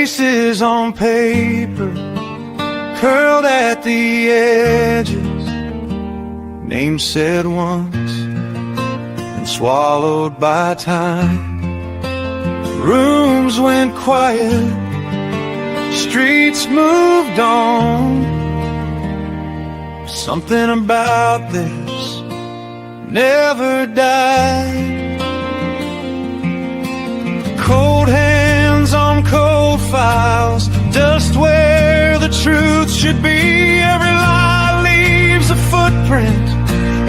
faces on paper, curled at the edges, names said once and swallowed by time. Rooms went quiet, streets moved on. Something about this never died. Cold hands on cold files, dust where the truth should be. Every lie leaves a footprint,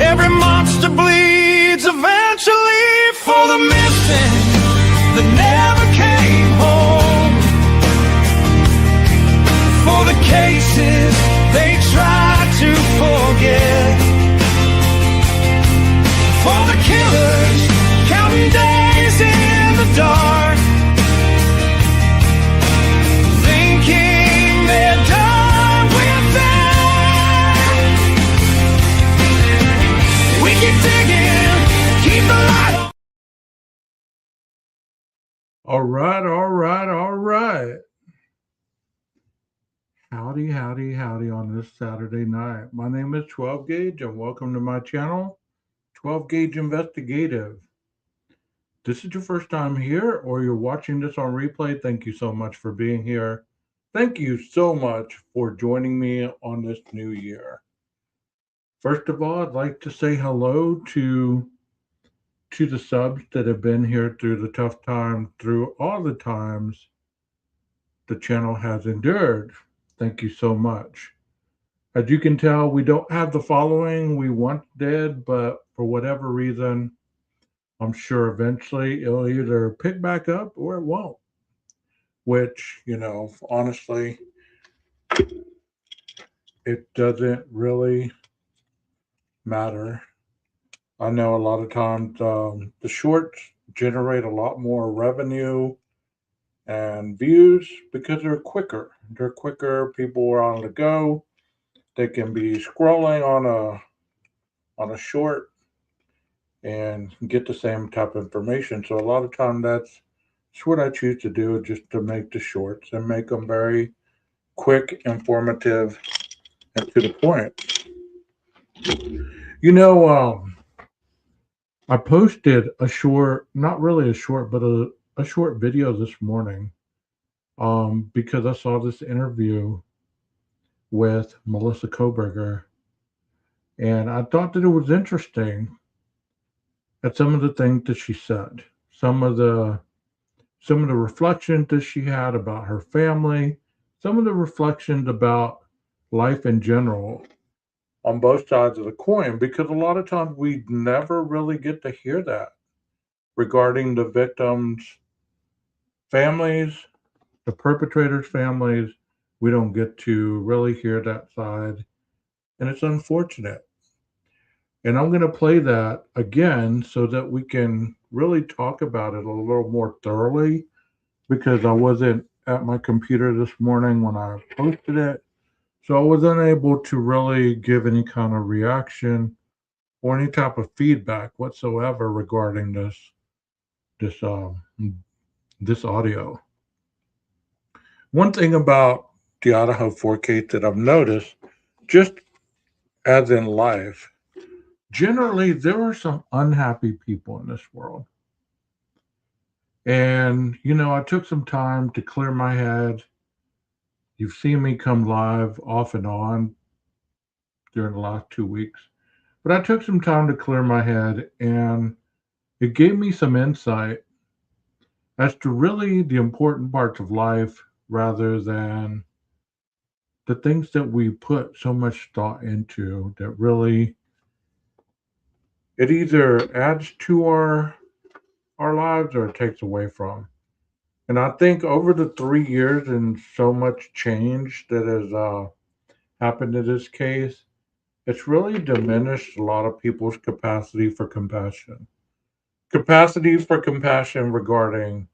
every monster bleeds eventually. For the missing that never came home, for the cases they tried to forget, for the killers counting days in the dark, thinking they're done with that. We keep digging, keep the light on. All right. Howdy on this Saturday night. My name is 12 Gauge and welcome to my channel, 12 Gauge Investigative. This is your first time here or you're watching this on replay. Thank you so much for being here. Thank you so much for joining me on this new year. First of all, I'd like to say hello to the subs that have been here through the tough time, through all the times the channel has endured. Thank you so much. As you can tell, we don't have the following we once did, but for whatever reason, I'm sure eventually it'll either pick back up or it won't. Which, honestly, it doesn't really matter. I know a lot of times the shorts generate a lot more revenue and views because they're quicker. People are on the go. They can be scrolling on a short and get the same type of information. So a lot of time that's what I choose to do, just to make the shorts and make them very quick, informative, and to the point. I posted a short, not really a short, but a short video this morning because I saw this interview with Melissa Koberger, and I thought that it was interesting at some of the things that she said, some of the reflections that she had about her family, some of the reflections about life in general on both sides of the coin, because a lot of times we never really get to hear that regarding the victims' families, the perpetrators' families. We don't get to really hear that side, and it's unfortunate. And I'm going to play that again so that we can really talk about it a little more thoroughly, because I wasn't at my computer this morning when I posted it. So I was unable to really give any kind of reaction or any type of feedback whatsoever regarding this audio. One thing about the Idaho 4 case that I've noticed, just as in life, generally there are some unhappy people in this world. And, I took some time to clear my head. You've seen me come live off and on during the last 2 weeks. But I took some time to clear my head, and it gave me some insight as to really the important parts of life rather than the things that we put so much thought into that really, it either adds to our lives or it takes away from. And I think over the 3 years and so much change that has happened in this case, it's really diminished a lot of people's capacity for compassion. Capacity for compassion regarding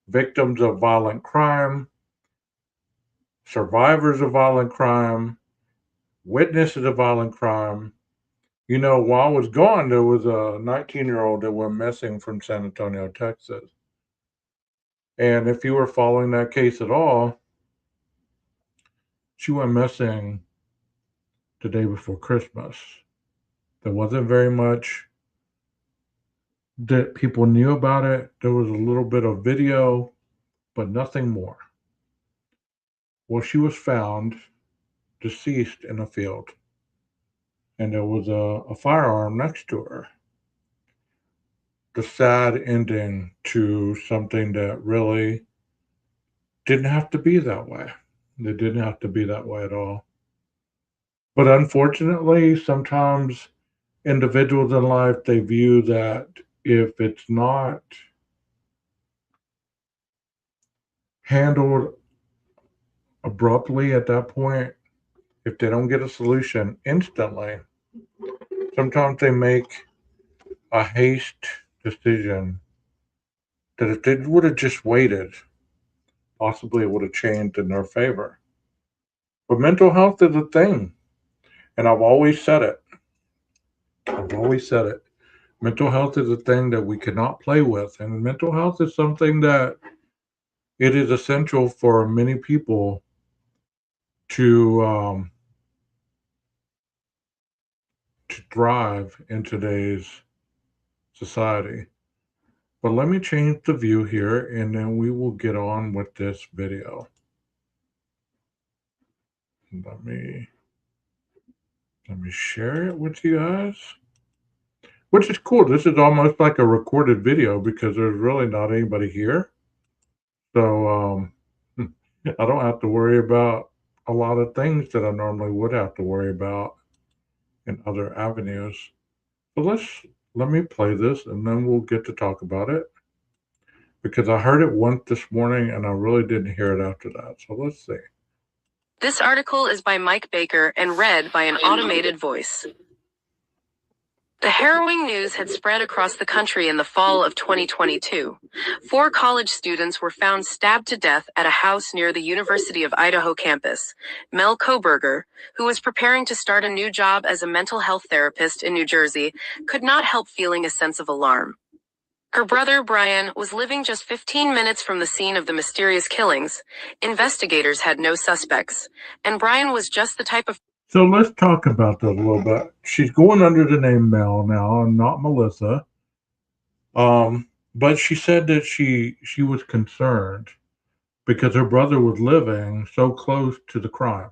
victims of violent crime, survivors of violent crime, witnesses of violent crime. While I was gone, there was a 19-year-old that went missing from San Antonio, Texas. And if you were following that case at all, she went missing the day before Christmas. There wasn't very much that people knew about it. There was a little bit of video, but nothing more. Well, she was found deceased in a field, and there was a firearm next to her. The sad ending to something that really didn't have to be that way. It didn't have to be that way at all. But unfortunately, sometimes individuals in life, they view that if it's not handled abruptly at that point, if they don't get a solution instantly, sometimes they make a haste decision that if they would have just waited, possibly it would have changed in their favor. But mental health is a thing, and I've always said it. I've always said it. Mental health is a thing that we cannot play with, and mental health is something that it is essential for many people to to thrive in today's society. But let me change the view here, and then we will get on with this video. Let me share it with you guys, which is cool. This is almost like a recorded video because there's really not anybody here. So I don't have to worry about a lot of things that I normally would have to worry about in other avenues. So let me play this and then we'll get to talk about it because I heard it once this morning and I really didn't hear it after that. So let's see. This article is by Mike Baker and read by an automated voice. The harrowing news had spread across the country in the fall of 2022. 4 college students were found stabbed to death at a house near the University of Idaho campus. Mel Koberger, who was preparing to start a new job as a mental health therapist in New Jersey, could not help feeling a sense of alarm. Her brother, Brian, was living just 15 minutes from the scene of the mysterious killings. Investigators had no suspects, and Brian was just the type of... So let's talk about that a little bit. She's going under the name Mel now and not Melissa. But she said that she was concerned because her brother was living so close to the crime.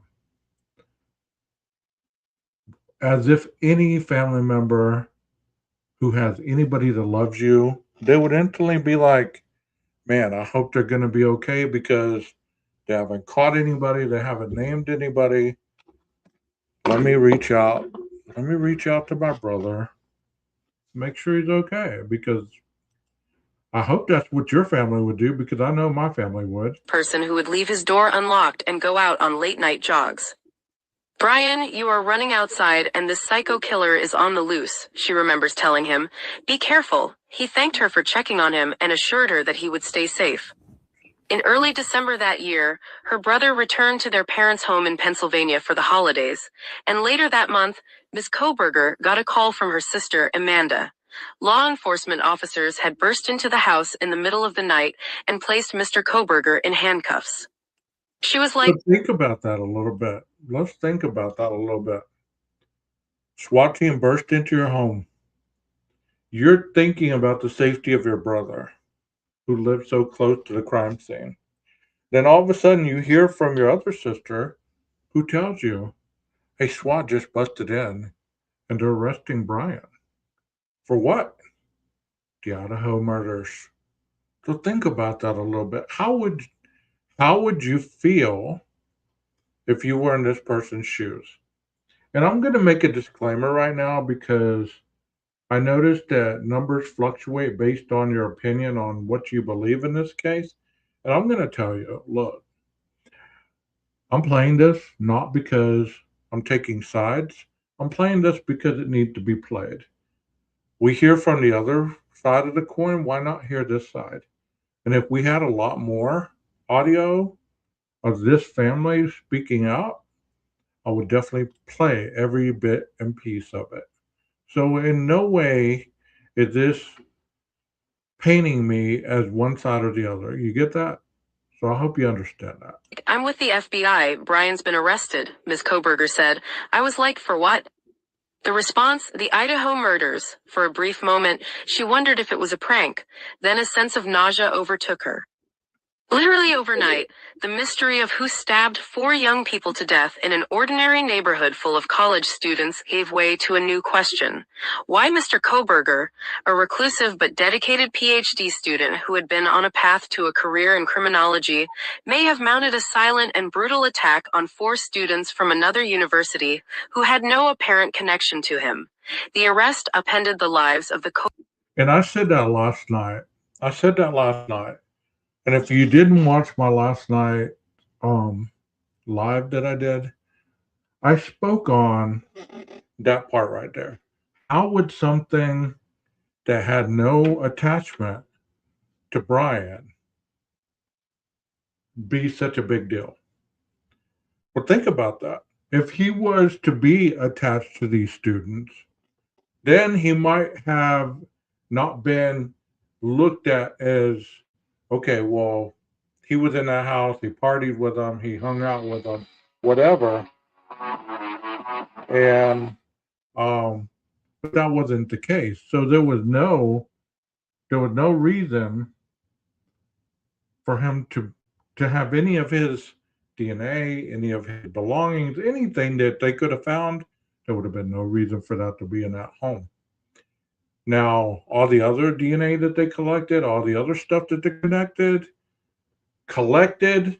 As if any family member who has anybody that loves you, they would instantly be like, man, I hope they're going to be okay because they haven't caught anybody, they haven't named anybody. Let me reach out. Let me reach out to my brother, make sure he's okay, because I hope that's what your family would do, because I know my family would. Person who would leave his door unlocked and go out on late-night jogs. Brian, you are running outside and this psycho killer is on the loose, she remembers telling him. Be careful. He thanked her for checking on him and assured her that he would stay safe. In early December that year, her brother returned to their parents' home in Pennsylvania for the holidays, and later that month, Ms. Koberger got a call from her sister, Amanda. Law enforcement officers had burst into the house in the middle of the night and placed Mr. Koberger in handcuffs. She was like... So think about that a little bit. Let's think about that a little bit. SWAT team burst into your home. You're thinking about the safety of your brother, who lived so close to the crime scene. Then all of a sudden you hear from your other sister who tells you, hey, SWAT just busted in and they're arresting Brian. For what? The Idaho murders. So think about that a little bit. How would you feel if you were in this person's shoes? And I'm going to make a disclaimer right now because I noticed that numbers fluctuate based on your opinion on what you believe in this case. And I'm going to tell you, look, I'm playing this not because I'm taking sides. I'm playing this because it needs to be played. We hear from the other side of the coin. Why not hear this side? And if we had a lot more audio of this family speaking out, I would definitely play every bit and piece of it. So in no way is this painting me as one side or the other. You get that? So I hope you understand that. I'm with the FBI. Brian's been arrested, Ms. Koberger said. I was like, for what? The response, the Idaho murders. For a brief moment, she wondered if it was a prank. Then a sense of nausea overtook her. Literally overnight, the mystery of who stabbed 4 young people to death in an ordinary neighborhood full of college students gave way to a new question. Why Mr. Koberger, a reclusive but dedicated PhD student who had been on a path to a career in criminology, may have mounted a silent and brutal attack on 4 students from another university who had no apparent connection to him. The arrest upended the lives of the And I said that last night. And if you didn't watch my last night live that I did, I spoke on that part right there. How would something that had no attachment to Brian be such a big deal? Well, think about that. If he was to be attached to these students, then he might have not been looked at as, okay, well, he was in that house, he partied with them, he hung out with them, whatever. And but that wasn't the case. So there was no reason for him to have any of his DNA, any of his belongings, anything that they could have found. There would have been no reason for that to be in that home. Now, all the other DNA that they collected, all the other stuff that they collected,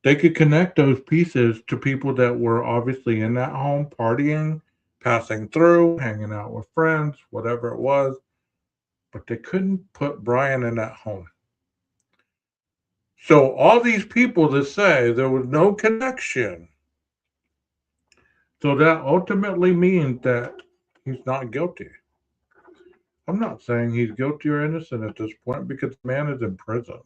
they could connect those pieces to people that were obviously in that home, partying, passing through, hanging out with friends, whatever it was. But they couldn't put Brian in that home. So all these people that say there was no connection, so that ultimately means that he's not guilty. I'm not saying he's guilty or innocent at this point because the man is in prison.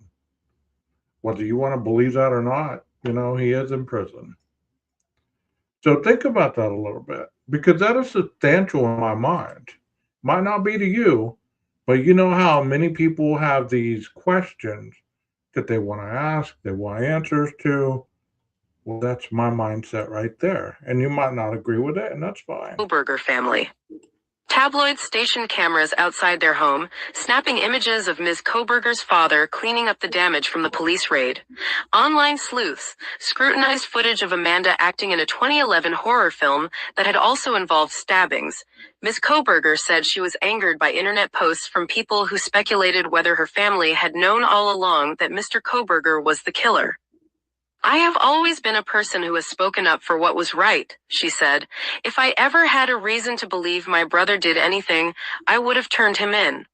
Whether you want to believe that or not, he is in prison. So think about that a little bit because that is substantial in my mind. Might not be to you, but you know how many people have these questions that they want to ask, they want answers to. Well, that's my mindset right there. And you might not agree with it, and that's fine. Koberger family. Tabloids stationed cameras outside their home, snapping images of Ms. Koberger's father cleaning up the damage from the police raid. Online sleuths scrutinized footage of Amanda acting in a 2011 horror film that had also involved stabbings. Ms. Koberger said she was angered by internet posts from people who speculated whether her family had known all along that Mr. Koberger was the killer. I have always been a person who has spoken up for what was right, she said. If I ever had a reason to believe my brother did anything, I would have turned him in.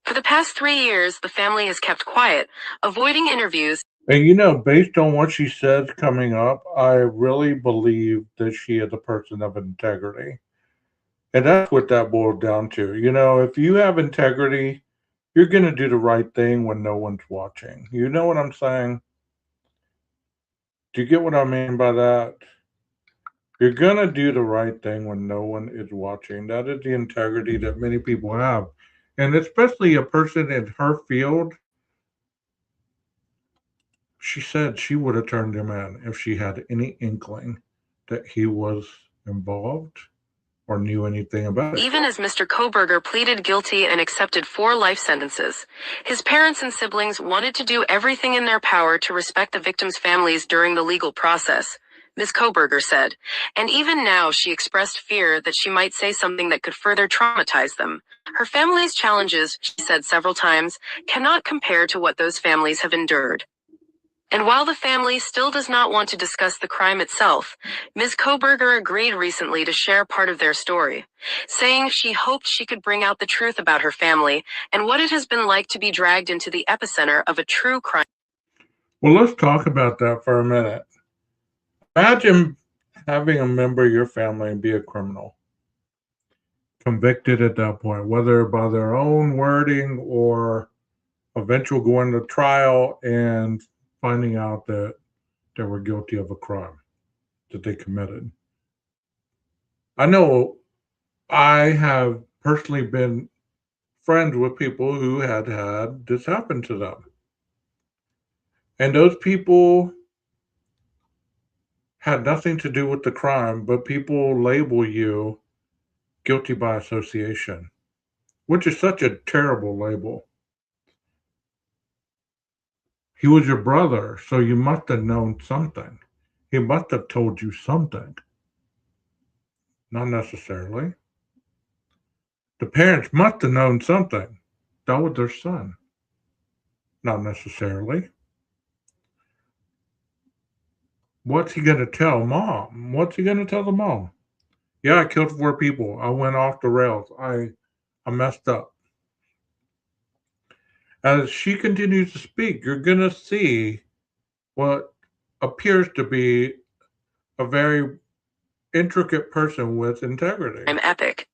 For the past 3 years, the family has kept quiet, avoiding interviews. And based on what she says coming up, I really believe that she is a person of integrity. And that's what that boils down to. If you have integrity, you're going to do the right thing when no one's watching. You know what I'm saying? Do you get what I mean by that? You're going to do the right thing when no one is watching. That is the integrity that many people have. And especially a person in her field, she said she would have turned him in if she had any inkling that he was involved or knew anything about it. Even as Mr. Koberger pleaded guilty and accepted 4 life sentences, his parents and siblings wanted to do everything in their power to respect the victims' families during the legal process, Ms. Koberger said, and even now she expressed fear that she might say something that could further traumatize them. Her family's challenges, she said several times, cannot compare to what those families have endured. And while the family still does not want to discuss the crime itself, Ms. Koberger agreed recently to share part of their story, saying she hoped she could bring out the truth about her family and what it has been like to be dragged into the epicenter of a true crime. Well, let's talk about that for a minute. Imagine having a member of your family be a criminal, convicted at that point, whether by their own wording or eventually going to trial and finding out that they were guilty of a crime that they committed. I know I have personally been friends with people who had this happen to them. And those people had nothing to do with the crime, but people label you guilty by association, which is such a terrible label. He was your brother, so you must have known something. He must have told you something. Not necessarily. The parents must have known something. That was their son. Not necessarily. What's he going to tell mom? What's he going to tell the mom? Yeah, I killed 4 people. I went off the rails. I messed up. As she continues to speak, you're going to see what appears to be a very intricate person with integrity. I'm epic.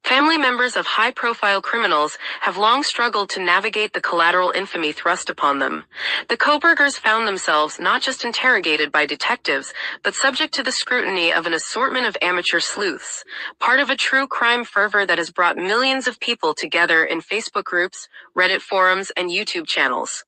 Family members of high-profile criminals have long struggled to navigate the collateral infamy thrust upon them. The Kobergers found themselves not just interrogated by detectives, but subject to the scrutiny of an assortment of amateur sleuths, part of a true crime fervor that has brought millions of people together in Facebook groups, Reddit forums, and YouTube channels.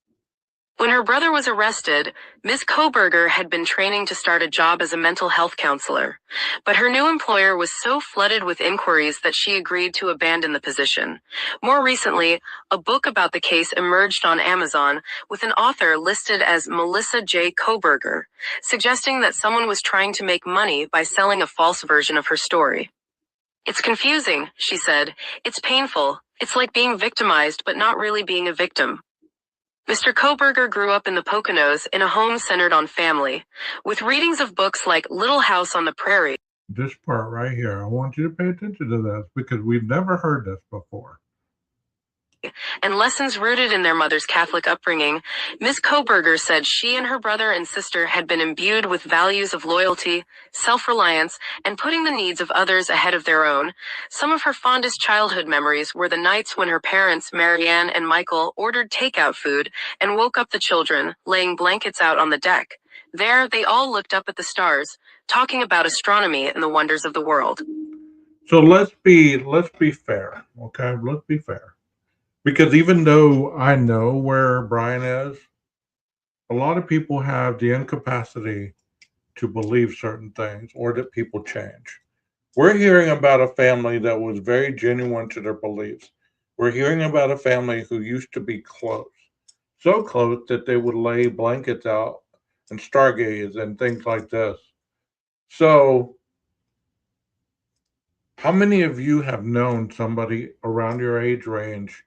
When her brother was arrested, Ms. Koberger had been training to start a job as a mental health counselor, but her new employer was so flooded with inquiries that she agreed to abandon the position. More recently, a book about the case emerged on Amazon with an author listed as Melissa J. Koberger, suggesting that someone was trying to make money by selling a false version of her story. It's confusing, she said. It's painful. It's like being victimized but not really being a victim. Mr. Koberger grew up in the Poconos in a home centered on family, with readings of books like Little House on the Prairie. This part right here, I want you to pay attention to this because we've never heard this before. And lessons rooted in their mother's Catholic upbringing, Ms. Koberger said she and her brother and sister had been imbued with values of loyalty, self-reliance, and putting the needs of others ahead of their own. Some of her fondest childhood memories were the nights when her parents, Marianne and Michael, ordered takeout food and woke up the children, laying blankets out on the deck. There, they all looked up at the stars, talking about astronomy and the wonders of the world. So let's be fair, okay? Let's be fair. Because even though I know where Brian is, a lot of people have the incapacity to believe certain things or that people change. We're hearing about a family that was very genuine to their beliefs. We're hearing about a family who used to be close, so close that they would lay blankets out and stargaze and things like this. So, how many of you have known somebody around your age range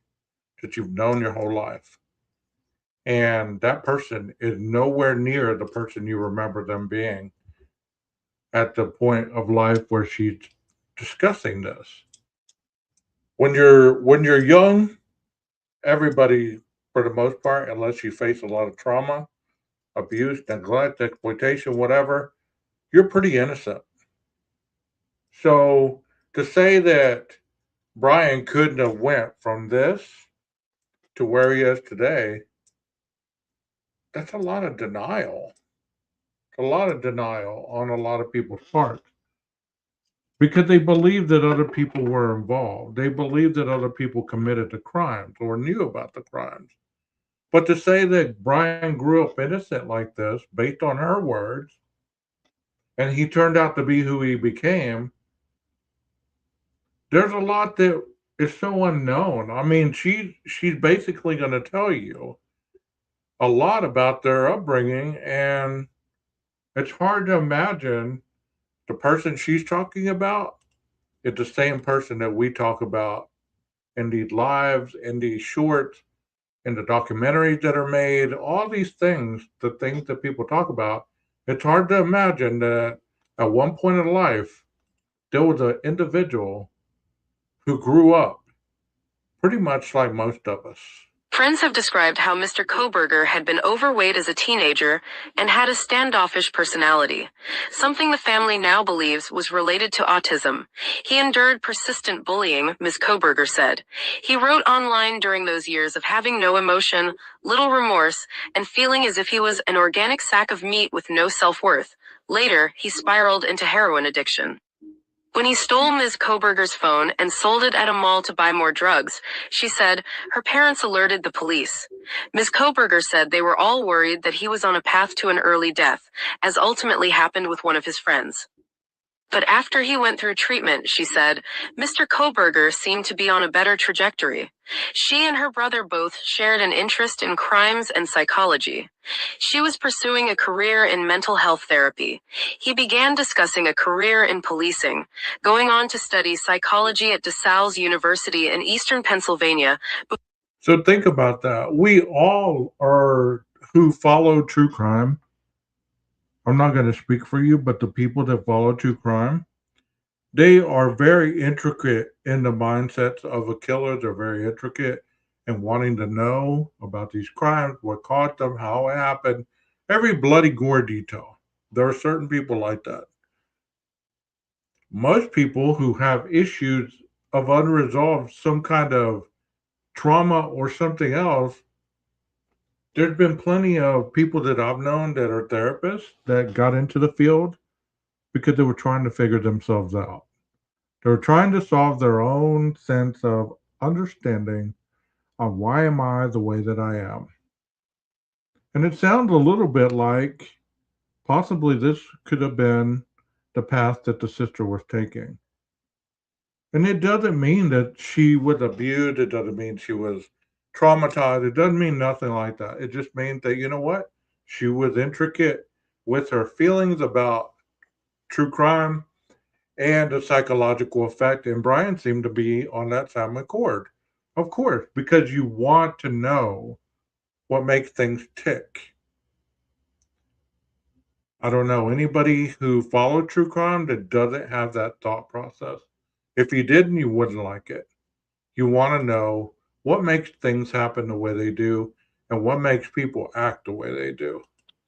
that you've known your whole life, and that person is nowhere near the person you remember them being at the point of life where she's discussing this? When you're young, everybody, for the most part, unless you face a lot of trauma, abuse, neglect, exploitation, whatever, you're pretty innocent. So to say that Brian couldn't have went from this to where he is today, that's a lot of denial. A lot of denial on a lot of people's part. Because they believe that other people were involved. They believe that other people committed the crimes or knew about the crimes. But to say that Brian grew up innocent like this, based on her words, and he turned out to be who he became, there's a lot that is so unknown. I mean, she's basically going to tell you a lot about their upbringing, and it's hard to imagine the person she's talking about is the same person that we talk about in these lives, in these shorts, in the documentaries that are made, all these things, the things that people talk about. It's hard to imagine that at one point in life, there was an individual who grew up pretty much like most of us. Friends have described how Mr. Koberger had been overweight as a teenager and had a standoffish personality, something the family now believes was related to autism. He endured persistent bullying, Ms. Koberger said. He wrote online during those years of having no emotion, little remorse, and feeling as if he was an organic sack of meat with no self-worth. Later, he spiraled into heroin addiction. When he stole Ms. Koberger's phone and sold it at a mall to buy more drugs, she said her parents alerted the police. Ms. Koberger said they were all worried that he was on a path to an early death, as ultimately happened with one of his friends. But after he went through treatment, she said, Mr. Koberger seemed to be on a better trajectory. She and her brother both shared an interest in crimes and psychology. She was pursuing a career in mental health therapy. He began discussing a career in policing, going on to study psychology at DeSales University in eastern Pennsylvania. So think about that. We all are who follow true crime. I'm not going to speak for you, but the people that follow true crime, they are very intricate in the mindsets of a killer. They're very intricate in wanting to know about these crimes, what caused them, how it happened, every bloody gore detail. There are certain people like that. Most people who have issues of unresolved, some kind of trauma or something else, there's been plenty of people that I've known that are therapists that got into the field because they were trying to figure themselves out. They were trying to solve their own sense of understanding of why am I the way that I am. And it sounds a little bit like possibly this could have been the path that the sister was taking. And it doesn't mean that she was abused. It doesn't mean she was traumatized. It doesn't mean nothing like that. It just means that, you know what? She was intricate with her feelings about true crime and the psychological effect. And Brian seemed to be on that same accord. Of course, because you want to know what makes things tick. I don't know anybody who followed true crime that doesn't have that thought process. If you didn't, you wouldn't like it. You want to know what makes things happen the way they do and what makes people act the way they do.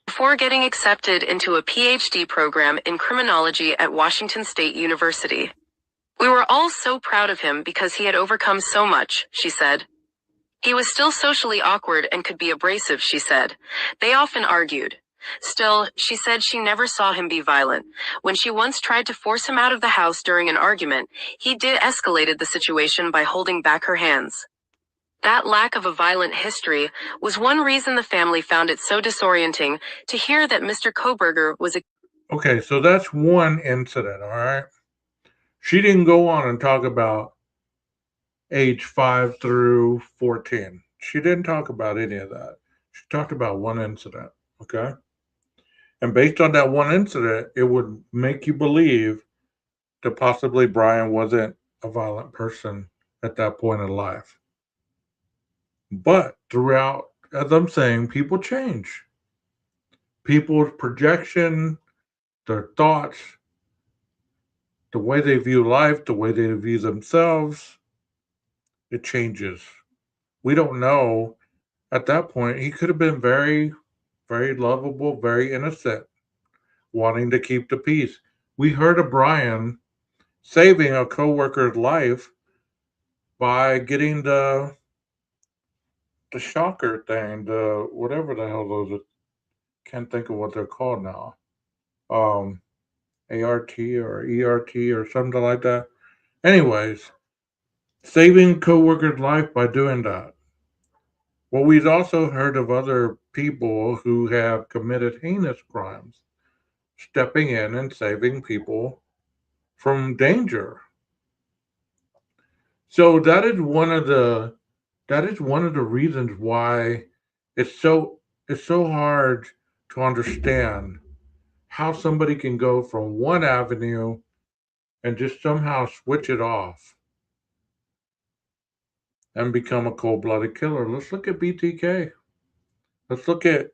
Before getting accepted into a PhD program in criminology at Washington State University. We were all so proud of him because he had overcome so much, she said. He was still socially awkward and could be abrasive, she said. They often argued. Still, she said she never saw him be violent. When she once tried to force him out of the house during an argument, he de-escalated the situation by holding back her hands. That lack of a violent history was one reason the family found it so disorienting to hear that Mr. Koberger was a... Okay, so that's one incident, all right? She didn't go on and talk about age 5 through 14. She didn't talk about any of that. She talked about one incident, okay? And based on that one incident, it would make you believe that possibly Brian wasn't a violent person at that point in life. But throughout, as I'm saying, people change. People's projection, their thoughts, the way they view life, the way they view themselves, it changes. We don't know. At that point, he could have been very, very lovable, very innocent, wanting to keep the peace. We heard of Brian saving a coworker's life by getting the shocker thing, the whatever the hell those are. Can't think of what they're called now. ART or ERT or something like that. Anyways, saving coworker's life by doing that. Well, we've also heard of other people who have committed heinous crimes, stepping in and saving people from danger. So that is one of the reasons why it's so hard to understand how somebody can go from one avenue and just somehow switch it off and become a cold-blooded killer. Let's look at BTK. Let's look at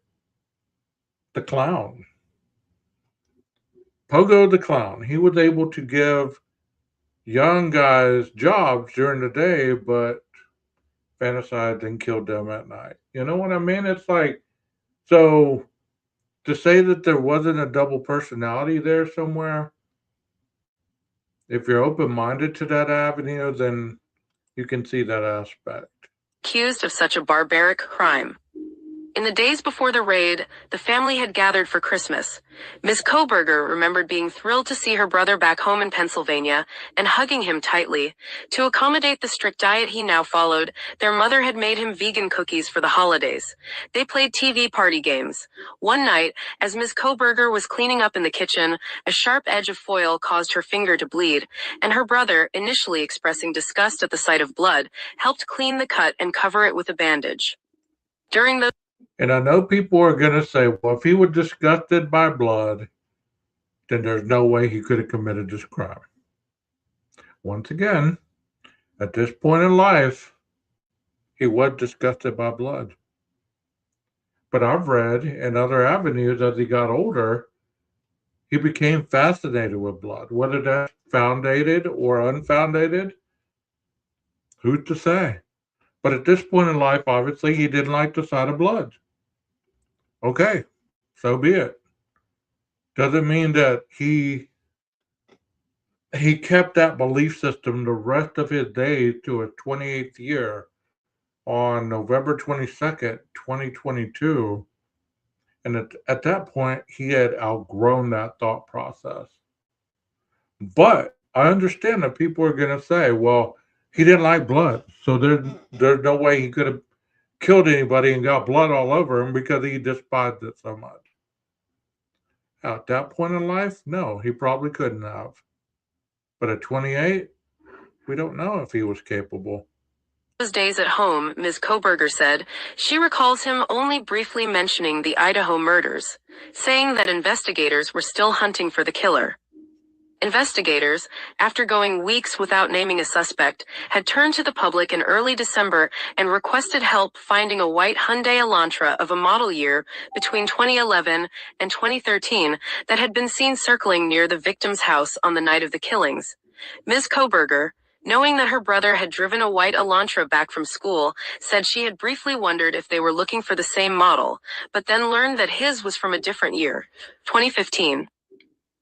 the clown. Pogo the clown. He was able to give young guys jobs during the day, but fantasized and killed them at night. You know what I mean? It's like, so to say that there wasn't a double personality there somewhere, if you're open-minded to that avenue, then you can see that aspect. Accused of such a barbaric crime. In the days before the raid, the family had gathered for Christmas. Ms. Koberger remembered being thrilled to see her brother back home in Pennsylvania and hugging him tightly. To accommodate the strict diet he now followed, their mother had made him vegan cookies for the holidays. They played TV party games. One night, as Ms. Koberger was cleaning up in the kitchen, a sharp edge of foil caused her finger to bleed, and her brother, initially expressing disgust at the sight of blood, helped clean the cut and cover it with a bandage. During the And I know people are going to say, well, if he was disgusted by blood, then there's no way he could have committed this crime. Once again, at this point in life, he was disgusted by blood. But I've read in other avenues as he got older, he became fascinated with blood. Whether that's founded or unfounded, who's to say? But at this point in life, obviously, he didn't like the sight of blood. Okay, so be it. Doesn't mean that he kept that belief system the rest of his days to his 28th year on November 22nd, 2022. And at that point, he had outgrown that thought process. But I understand that people are going to say, well, he didn't like blood. So there's no way he could have killed anybody and got blood all over him because he despised it so much. At that point in life, no, he probably couldn't have. But at 28, we don't know if he was capable. Those days at home, Ms. Koberger said, she recalls him only briefly mentioning the Idaho murders, saying that investigators were still hunting for the killer. Investigators, after going weeks without naming a suspect, had turned to the public in early December and requested help finding a white Hyundai Elantra of a model year between 2011 and 2013 that had been seen circling near the victim's house on the night of the killings. Ms. Koberger, knowing that her brother had driven a white Elantra back from school, said she had briefly wondered if they were looking for the same model, but then learned that his was from a different year, 2015.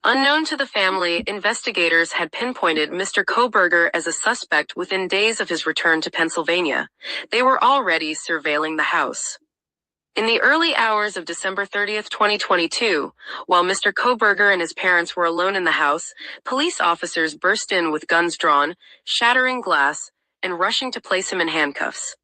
Unknown to the family, investigators had pinpointed Mr. Koberger as a suspect within days of his return to Pennsylvania. They were already surveilling the house. In the early hours of December 30th, 2022, while Mr. Koberger and his parents were alone in the house, police officers burst in with guns drawn, shattering glass, and rushing to place him in handcuffs.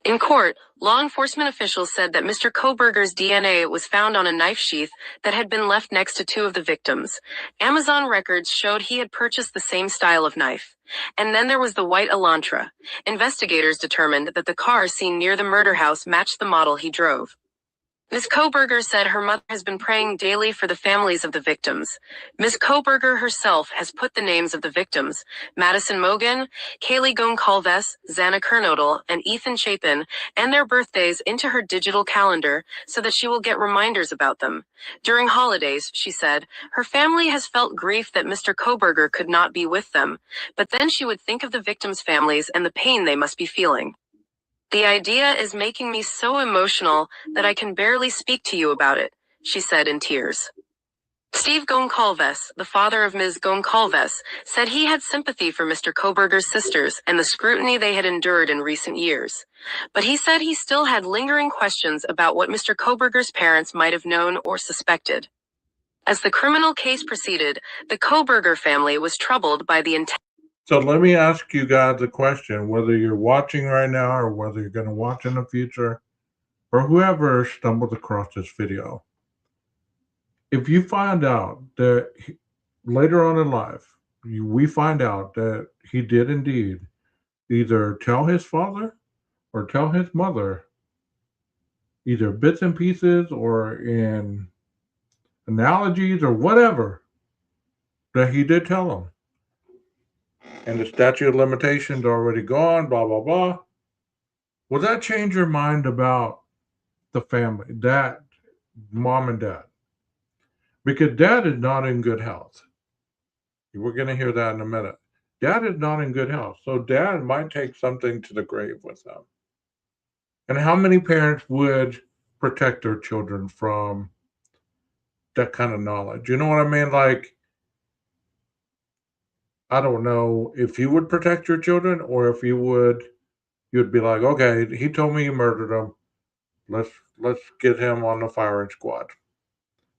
In court, law enforcement officials said that Mr. Koberger's DNA was found on a knife sheath that had been left next to two of the victims. Amazon records showed he had purchased the same style of knife. And then there was the white Elantra. Investigators determined that the car seen near the murder house matched the model he drove. Ms. Koberger said her mother has been praying daily for the families of the victims. Ms. Koberger herself has put the names of the victims, Madison Mogan, Kaylee Goncalves, Xana Kernodle, and Ethan Chapin, and their birthdays into her digital calendar so that she will get reminders about them. During holidays, she said, her family has felt grief that Mr. Koberger could not be with them, but then she would think of the victims' families and the pain they must be feeling. The idea is making me so emotional that I can barely speak to you about it, she said in tears. Steve Goncalves, the father of Ms. Goncalves, said he had sympathy for Mr. Koberger's sisters and the scrutiny they had endured in recent years. But he said he still had lingering questions about what Mr. Koberger's parents might have known or suspected. As the criminal case proceeded, the Koberger family was troubled by the So let me ask you guys a question, whether you're watching right now or whether you're going to watch in the future, or whoever stumbled across this video. If you find out that later on in life, we find out that he did indeed either tell his father or tell his mother, either bits and pieces or in analogies or whatever, that he did tell them, and the statute of limitations already gone, blah, blah, blah. Will that change your mind about the family, dad, mom and dad? Because dad is not in good health. We're going to hear that in a minute. Dad is not in good health. So dad might take something to the grave with them. And how many parents would protect their children from that kind of knowledge? You know what I mean? Like, I don't know if you would protect your children or if you'd be like, okay, he told me you murdered him. let's get him on the firing squad.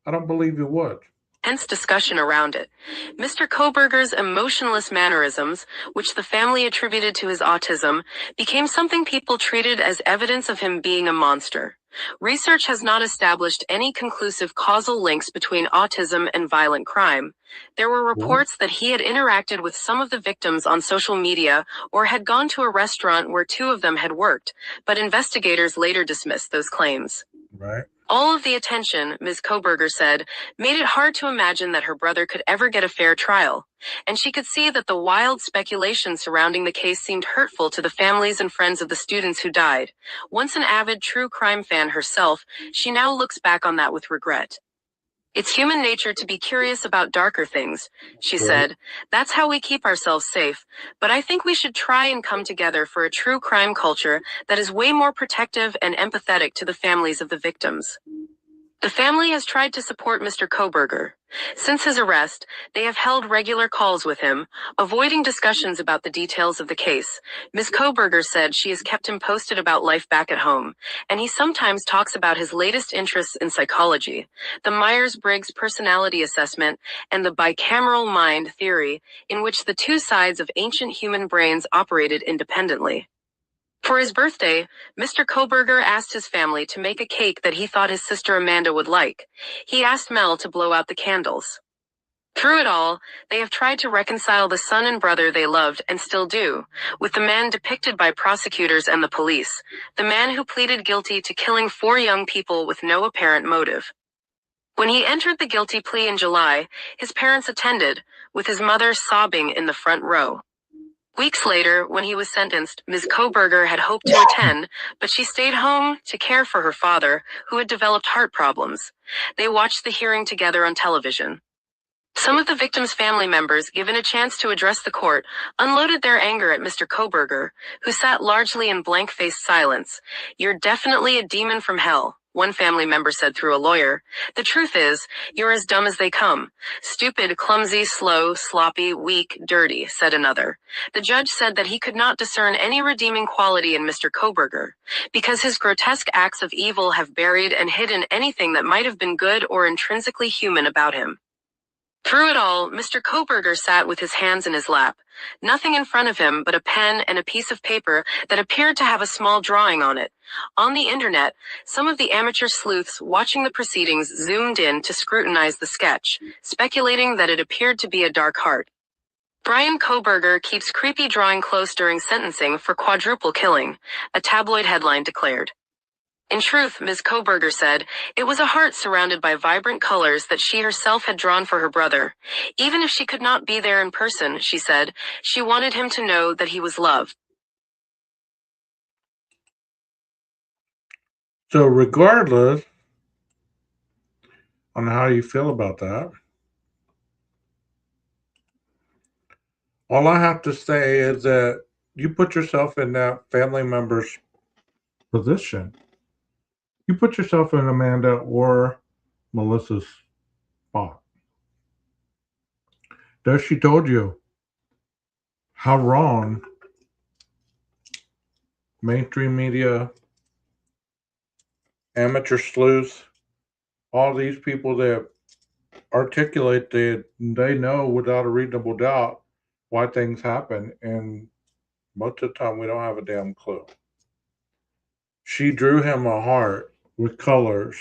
I don't believe you would. Hence discussion around it. Mr. Koberger's emotionless mannerisms, which the family attributed to his autism, became something people treated as evidence of him being a monster. Research has not established any conclusive causal links between autism and violent crime. There were reports that he had interacted with some of the victims on social media or had gone to a restaurant where two of them had worked, but investigators later dismissed those claims. Right. All of the attention, Ms. Koberger said, made it hard to imagine that her brother could ever get a fair trial, and she could see that the wild speculation surrounding the case seemed hurtful to the families and friends of the students who died. Once an avid true crime fan herself, she now looks back on that with regret. It's human nature to be curious about darker things, she said. That's how we keep ourselves safe. But I think we should try and come together for a true crime culture that is way more protective and empathetic to the families of the victims. The family has tried to support Mr. Koberger. Since his arrest, they have held regular calls with him, avoiding discussions about the details of the case. Ms. Koberger said she has kept him posted about life back at home, and he sometimes talks about his latest interests in psychology, the Myers-Briggs personality assessment, and the bicameral mind theory, in which the two sides of ancient human brains operated independently. For his birthday, Mr. Koberger asked his family to make a cake that he thought his sister Amanda would like. He asked Mel to blow out the candles. Through it all, they have tried to reconcile the son and brother they loved and still do, with the man depicted by prosecutors and the police, the man who pleaded guilty to killing 4 young people with no apparent motive. When he entered the guilty plea in July, his parents attended, with his mother sobbing in the front row. Weeks later, when he was sentenced, Ms. Koberger had hoped to attend, but she stayed home to care for her father, who had developed heart problems. They watched the hearing together on television. Some of the victims' family members, given a chance to address the court, unloaded their anger at Mr. Koberger, who sat largely in blank-faced silence. "You're definitely a demon from hell," one family member said through a lawyer. "The truth is, you're as dumb as they come. Stupid, clumsy, slow, sloppy, weak, dirty," said another. The judge said that he could not discern any redeeming quality in Mr. Koberger, because his grotesque acts of evil have buried and hidden anything that might have been good or intrinsically human about him. Through it all, Mr. Koberger sat with his hands in his lap, nothing in front of him but a pen and a piece of paper that appeared to have a small drawing on it. On the internet, some of the amateur sleuths watching the proceedings zoomed in to scrutinize the sketch, speculating that it appeared to be a dark heart. Brian Koberger keeps creepy drawing close during sentencing for quadruple killing, a tabloid headline declared. In truth, Ms. Koberger said, it was a heart surrounded by vibrant colors that she herself had drawn for her brother. Even if she could not be there in person, she said, she wanted him to know that he was loved. So regardless on how you feel about that, all I have to say is that you put yourself in that family member's position. You put yourself in Amanda or Melissa's spot. There she told you how wrong mainstream media, amateur sleuths, all these people that articulate that they know without a reasonable doubt why things happen, and most of the time we don't have a damn clue. She drew him a heart with colors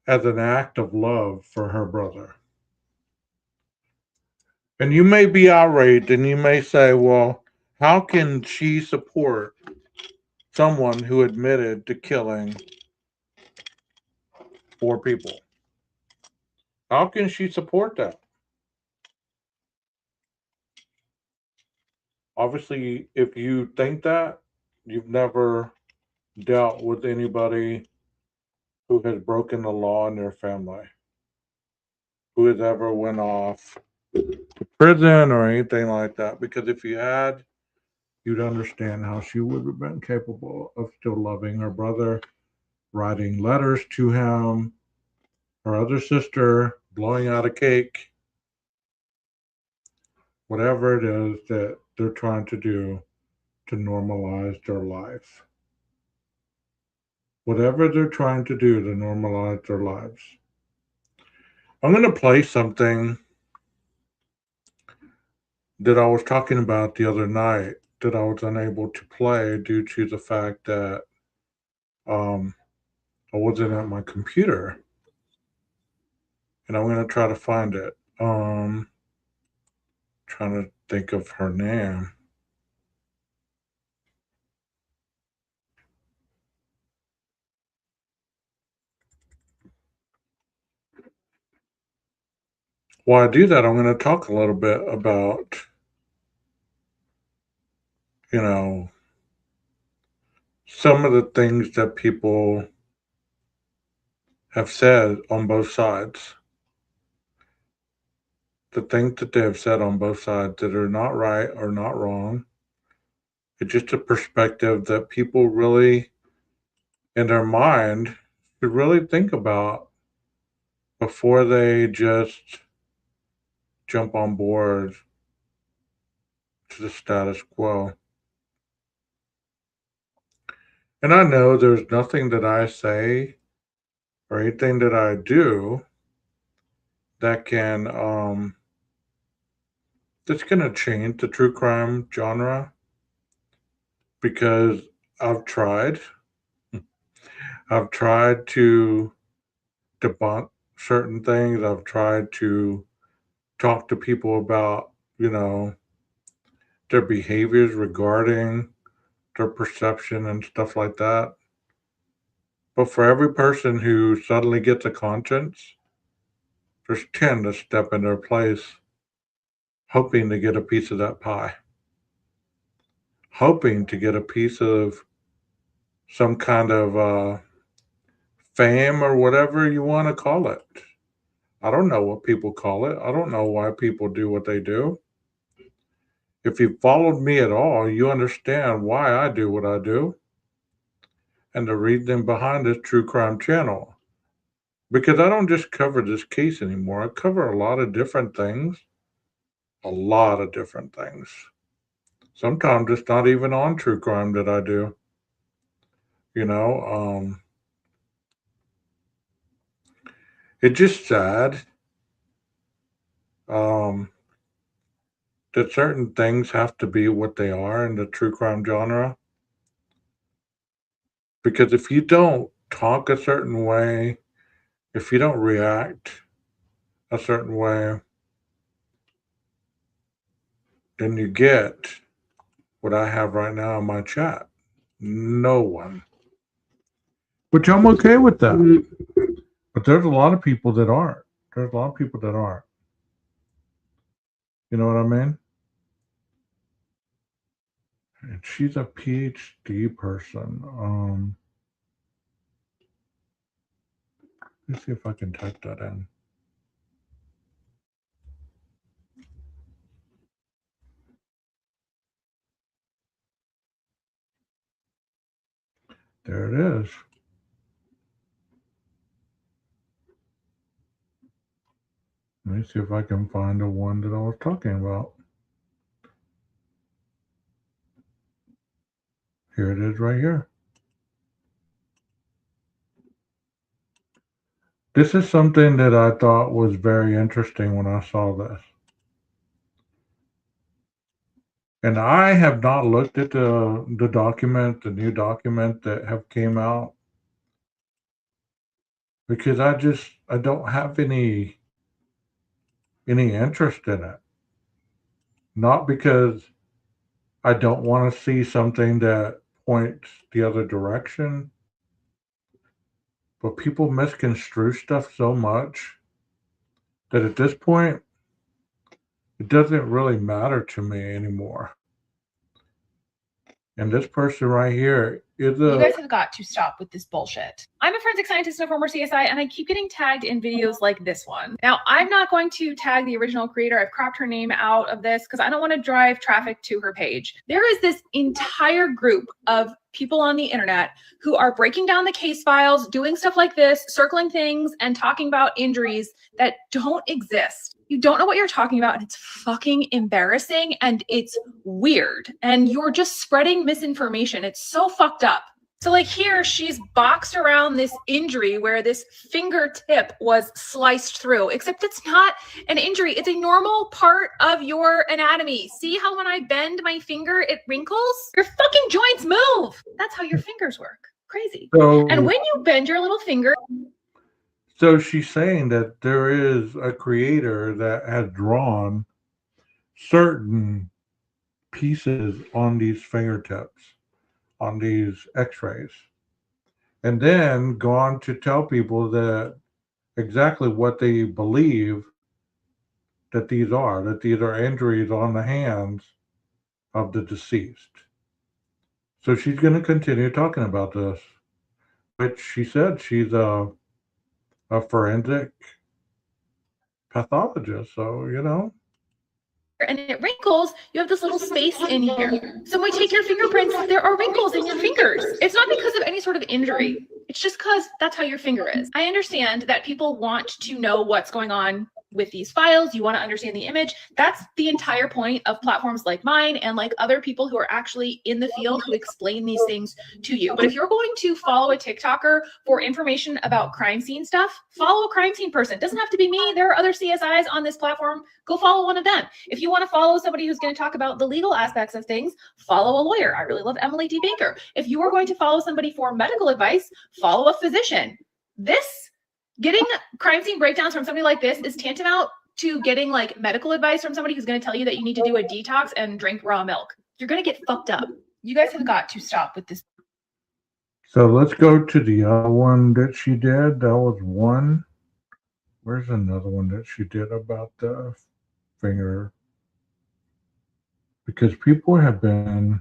as an act of love for her brother. And you may be outraged and you may say, well, how can she support someone who admitted to killing 4 people? How can she support that? Obviously, if you think that, you've never dealt with anybody who has broken the law in their family, who has ever went off to prison or anything like that. Because if you had, you'd understand how she would have been capable of still loving her brother, writing letters to him, her other sister, blowing out a cake, whatever it is that they're trying to do to normalize their life. whatever they're trying to do to normalize their lives. I'm going to play something that I was talking about the other night that I was unable to play due to the fact that I wasn't at my computer. And I'm going to try to find it. Trying to think of her name. While I do that, I'm going to talk a little bit about, you know, some of the things that people have said on both sides. The things that they have said on both sides that are not right or not wrong. It's just a perspective that people really, in their mind, should really think about before they just jump on board to the status quo. And I know there's nothing that I say or anything that I do that can that's gonna change the true crime genre because I've tried. I've tried to debunk certain things. I've tried to talk to people about, their behaviors regarding their perception and stuff like that. But for every person who suddenly gets a conscience, there's 10 that step in their place hoping to get a piece of that pie, hoping to get a piece of some kind of fame or whatever you want to call it. I don't know what people call it. I don't know why people do what they do. If you followed me at all, you understand why I do what I do and the reason behind this true crime channel. Because I don't just cover this case anymore. I cover a lot of different things. A lot of different things. Sometimes it's not even on true crime that I do. You know, it's just sad um, that certain things have to be what they are in the true crime genre. Because if you don't talk a certain way, if you don't react a certain way, then you get what I have right now in my chat. No one. Which I'm okay with that. But there's a lot of people that aren't. There's a lot of people that aren't. You know what I mean? And she's a PhD person. Let's see if I can type that in. There it is. Let me see if I can find the one that I was talking about. Here it is right here. This is something that I thought was very interesting when I saw this. And I have not looked at the document, the new document that have came out, because I don't have any interest in it. Not because I don't want to see something that points the other direction, but people misconstrue stuff so much that at this point it doesn't really matter to me anymore. And this person right here is You guys have got to stop with this bullshit. I'm a forensic scientist and a former CSI, and I keep getting tagged in videos like this one. Now, I'm not going to tag the original creator. I've cropped her name out of this because I don't want to drive traffic to her page. There is this entire group of people on the internet who are breaking down the case files, doing stuff like this, circling things, and talking about injuries that don't exist. You don't know what you're talking about, and it's fucking embarrassing, and it's weird, and you're just spreading misinformation. It's so fucked up. So like here, she's boxed around this injury where this fingertip was sliced through, except it's not an injury. It's a normal part of your anatomy. See how when I bend my finger, it wrinkles? Your fucking joints move. That's how your fingers work. Crazy. So, And when you bend your little finger, so she's saying that there is a creator that has drawn certain pieces on these fingertips, on these x-rays, and then gone to tell people that exactly what they believe that these are injuries on the hands of the deceased. So she's going to continue talking about this, which she said she's a forensic pathologist. So, you know. and it wrinkles, you have this little space in here. So when we take your fingerprints, there are wrinkles in your fingers. It's not because of any sort of injury. It's just because that's how your finger is. I understand that people want to know what's going on with these files. You want to understand the image. That's the entire point of platforms like mine and like other people who are actually in the field who explain these things to you. But if you're going to follow a TikToker for information about crime scene stuff, follow a crime scene person. It doesn't have to be me. There are other CSIs on this platform. Go follow one of them. If you want to follow somebody who's going to talk about the legal aspects of things, follow a lawyer. I really love Emily D. Baker. If you are going to follow somebody for medical advice, follow a physician. Getting crime scene breakdowns from somebody like this is tantamount to getting like medical advice from somebody who's going to tell you that you need to do a detox and drink raw milk. You're going to get fucked up. You guys have got to stop with this. So let's go to the other one that she did. That was one. Where's another one that she did about the finger? Because people have been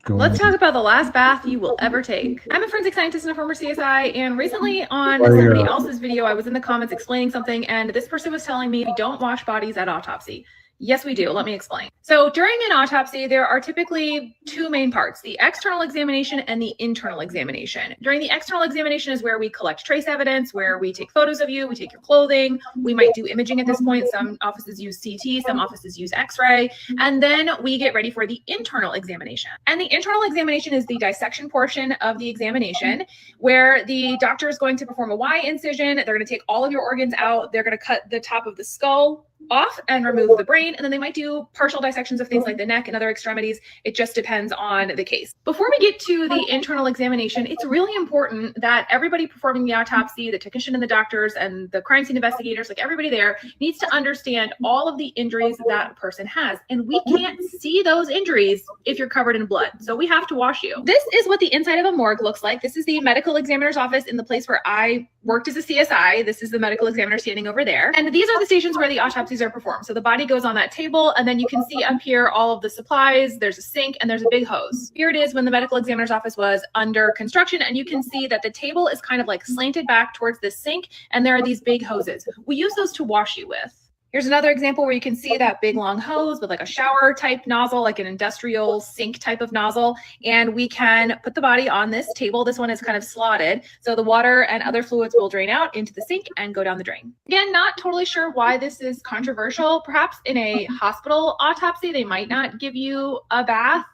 going. Let's talk about the last bath you will ever take. I'm a forensic scientist and a former CSI, and recently on somebody else's video, I was in the comments explaining something, and this person was telling me we don't wash bodies at autopsy. Yes, we do. Let me explain. So during an autopsy, there are typically two main parts, the external examination and the internal examination. During the external examination is where we collect trace evidence, where we take photos of you, we take your clothing, we might do imaging at this point. Some offices use CT, some offices use X-ray, and then we get ready for the internal examination. And the internal examination is the dissection portion of the examination, where the doctor is going to perform a Y incision. They're going to take all of your organs out. They're going to cut the top of the skull off and remove the brain, and then they might do partial dissections of things like the neck and other extremities. It just depends on the case. Before we get to the internal examination, it's really important that everybody performing the autopsy, the technician and the doctors and the crime scene investigators, like everybody there, needs to understand all of the injuries that person has. And we can't see those injuries if you're covered in blood. So we have to wash you. This is what the inside of a morgue looks like. This is the medical examiner's office in the place where I worked as a CSI. This is the medical examiner standing over there. And these are the stations where the autopsies are performed. So the body goes on that table, and then you can see up here all of the supplies. There's a sink and there's a big hose. Here it is when the medical examiner's office was under construction, and you can see that the table is kind of like slanted back towards the sink, and there are these big hoses. We use those to wash you with. Here's another example where you can see that big long hose with like a shower type nozzle, like an industrial sink type of nozzle. And we can put the body on this table. This one is kind of slotted, so the water and other fluids will drain out into the sink and go down the drain. Again, not totally sure why this is controversial. Perhaps in a hospital autopsy, they might not give you a bath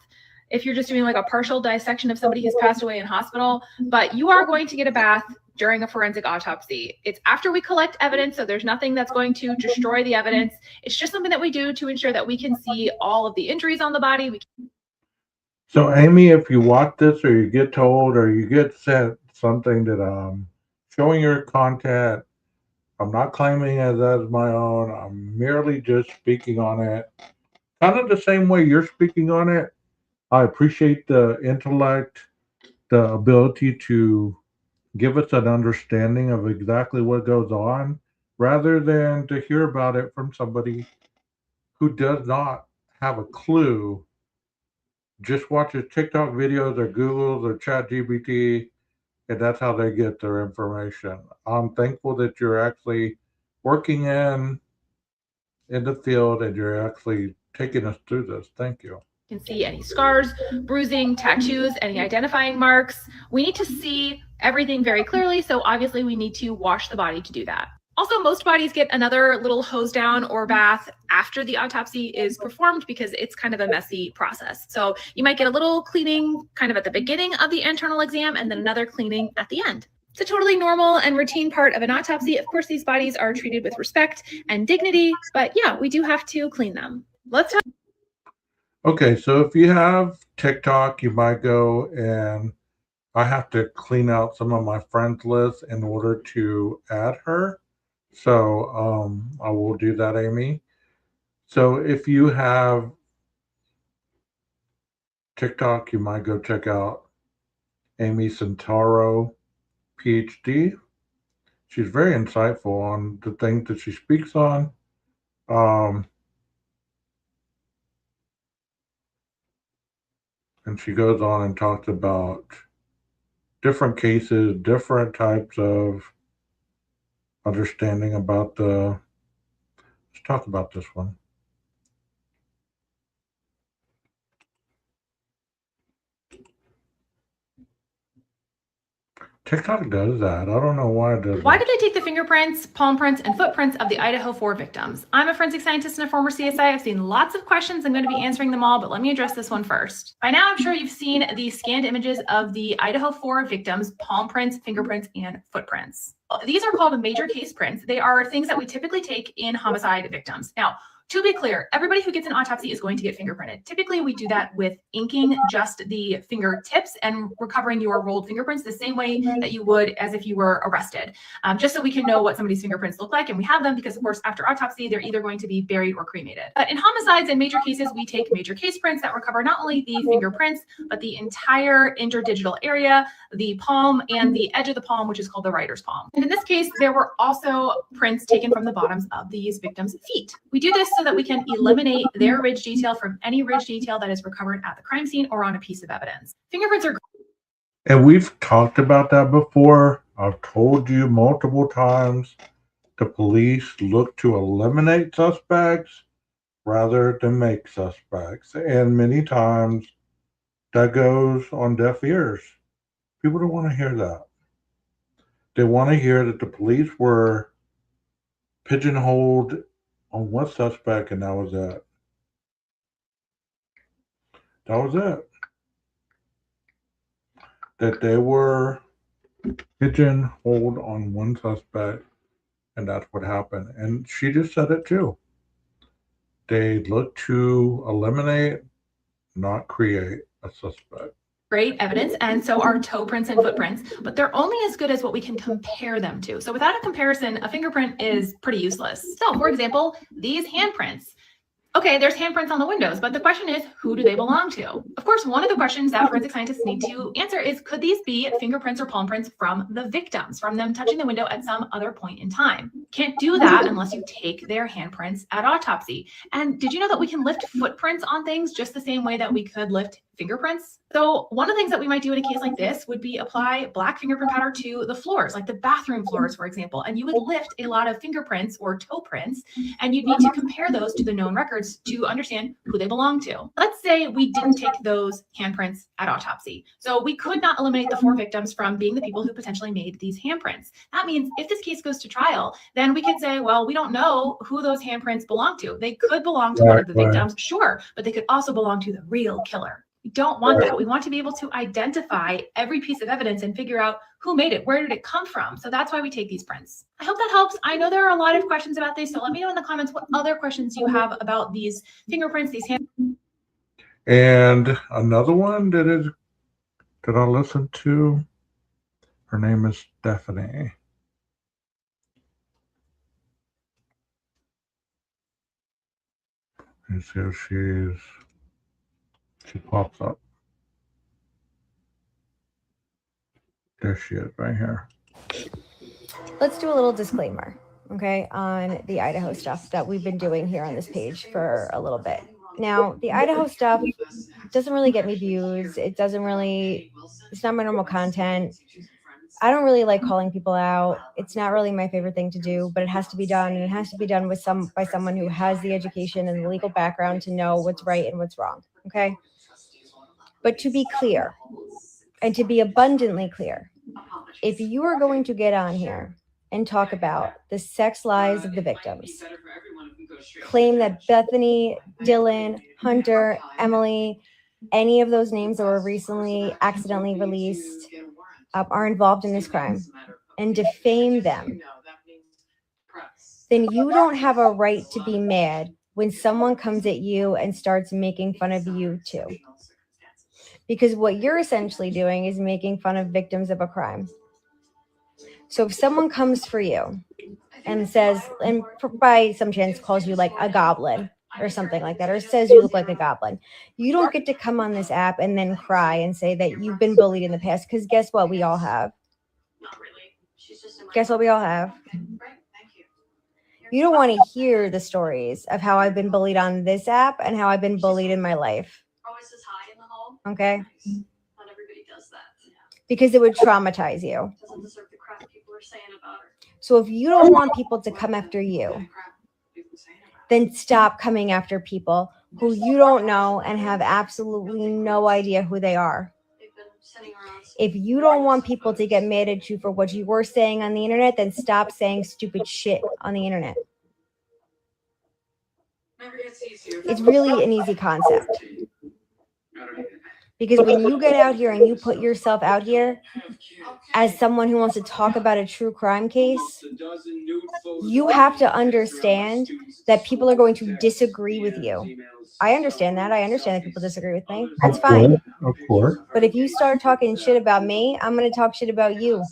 if you're just doing like a partial dissection of somebody who's passed away in hospital, but you are going to get a bath during a forensic autopsy. It's after we collect evidence, so there's nothing that's going to destroy the evidence. It's just something that we do to ensure that we can see all of the injuries on the body. So Amy, if you watch this or you get told or you get sent something that showing your content, I'm not claiming it as my own. I'm merely just speaking on it. Kind of the same way you're speaking on it. I appreciate the intellect, the ability to give us an understanding of exactly what goes on, rather than to hear about it from somebody who does not have a clue, just watches TikTok videos or Googles or ChatGPT, and that's how they get their information. I'm thankful that you're actually working in the field and you're actually taking us through this. Thank you. You can see any scars, bruising, tattoos, any identifying marks. We need to see everything very clearly, so obviously we need to wash the body to do that. Also, most bodies get another little hose down or bath after the autopsy is performed because it's kind of a messy process. So you might get a little cleaning kind of at the beginning of the internal exam and then another cleaning at the end. It's a totally normal and routine part of an autopsy. Of course, these bodies are treated with respect and dignity, but yeah, we do have to clean them. Let's talk. Okay, so if you have TikTok, you might go and I have to clean out some of my friends list in order to add her. So I will do that, Amy. So if you have TikTok, you might go check out Amy Centaro, PhD. She's very insightful on the things that she speaks on. And she goes on and talks about different cases, different types of understanding about the. Let's talk about this one. TikTok does that. I don't know why it does. Why did they take the fingerprints, palm prints, and footprints of the Idaho 4 victims? I'm a forensic scientist and a former CSI. I've seen lots of questions. I'm going to be answering them all, but let me address this one first. By now, I'm sure you've seen the scanned images of the Idaho 4 victims' palm prints, fingerprints, and footprints. These are called major case prints. They are things that we typically take in homicide victims. Now, to be clear, everybody who gets an autopsy is going to get fingerprinted. Typically, we do that with inking just the fingertips and recovering your rolled fingerprints the same way that you would as if you were arrested, just so we can know what somebody's fingerprints look like. And we have them because, of course, after autopsy, they're either going to be buried or cremated. But in homicides and major cases, we take major case prints that recover not only the fingerprints, but the entire interdigital area, the palm, and the edge of the palm, which is called the writer's palm. And in this case, there were also prints taken from the bottoms of these victims' feet. We do this so that we can eliminate their ridge detail from any ridge detail that is recovered at the crime scene or on a piece of evidence. Fingerprints are. And we've talked about that before. I've told you multiple times the police look to eliminate suspects rather than make suspects. And many times that goes on deaf ears. People don't want to hear that. They want to hear that the police were pigeonholed on one suspect, and that was it. That was it. That they were pigeonholed on one suspect, and that's what happened. And she just said it too. They look to eliminate, not create a suspect. Great evidence, and so are toe prints and footprints, but they're only as good as what we can compare them to. So without a comparison, a fingerprint is pretty useless. So for example, these handprints. Okay, there's handprints on the windows, but the question is, who do they belong to? Of course, one of the questions that forensic scientists need to answer is, could these be fingerprints or palm prints from the victims, from them touching the window at some other point in time? Can't do that unless you take their handprints at autopsy. And did you know that we can lift footprints on things just the same way that we could lift fingerprints? So one of the things that we might do in a case like this would be apply black fingerprint powder to the floors, like the bathroom floors, for example, and you would lift a lot of fingerprints or toe prints, and you'd need to compare those to the known records to understand who they belong to. Let's say we didn't take those handprints at autopsy. So we could not eliminate the 4 victims from being the people who potentially made these handprints. That means if this case goes to trial, then we could say, well, we don't know who those handprints belong to. They could belong to one of the victims, sure, but they could also belong to the real killer. We don't want that. We want to be able to identify every piece of evidence and figure out who made it, where did it come from? So that's why we take these prints. I hope that helps. I know there are a lot of questions about this, so let me know in the comments what other questions you have about these fingerprints, these hand. And another one that I listened to, her name is Stephanie. And so she pops up. There she is right here. Let's do a little disclaimer, okay, on the Idaho stuff that we've been doing here on this page for a little bit. Now, the Idaho stuff doesn't really get me views. It's not my normal content. I don't really like calling people out. It's not really my favorite thing to do, but it has to be done, and it has to be done by someone who has the education and the legal background to know what's right and what's wrong, okay? But to be clear, and to be abundantly clear, if you are going to get on here and talk about the sex lies of the victims. Claim that Bethany, Dylan, Hunter, Emily, any of those names that were recently accidentally released are involved in this crime, and defame them, then you don't have a right to be mad when someone comes at you and starts making fun of you too. Because what you're essentially doing is making fun of victims of a crime. So if someone comes for you and says, and by some chance calls you like a goblin or something like that, or says you look like a goblin, you don't get to come on this app and then cry and say that you've been bullied in the past, because guess what? We all have. Guess what we all have? You don't want to hear the stories of how I've been bullied on this app and how I've been bullied in my life. Okay? Not everybody does that. Because it would traumatize you. Doesn't deserve the crap people are saying about her. So if you don't want people to come after you, then stop coming after people who you don't know and have absolutely no idea who they are. If you don't want people to get mad at you for what you were saying on the internet, then stop saying stupid shit on the internet. It's really an easy concept. Because when you get out here and you put yourself out here as someone who wants to talk about a true crime case, you have to understand that people are going to disagree with you. I understand that. I understand that people disagree with me. That's fine. Of course. But if you start talking shit about me, I'm going to talk shit about you.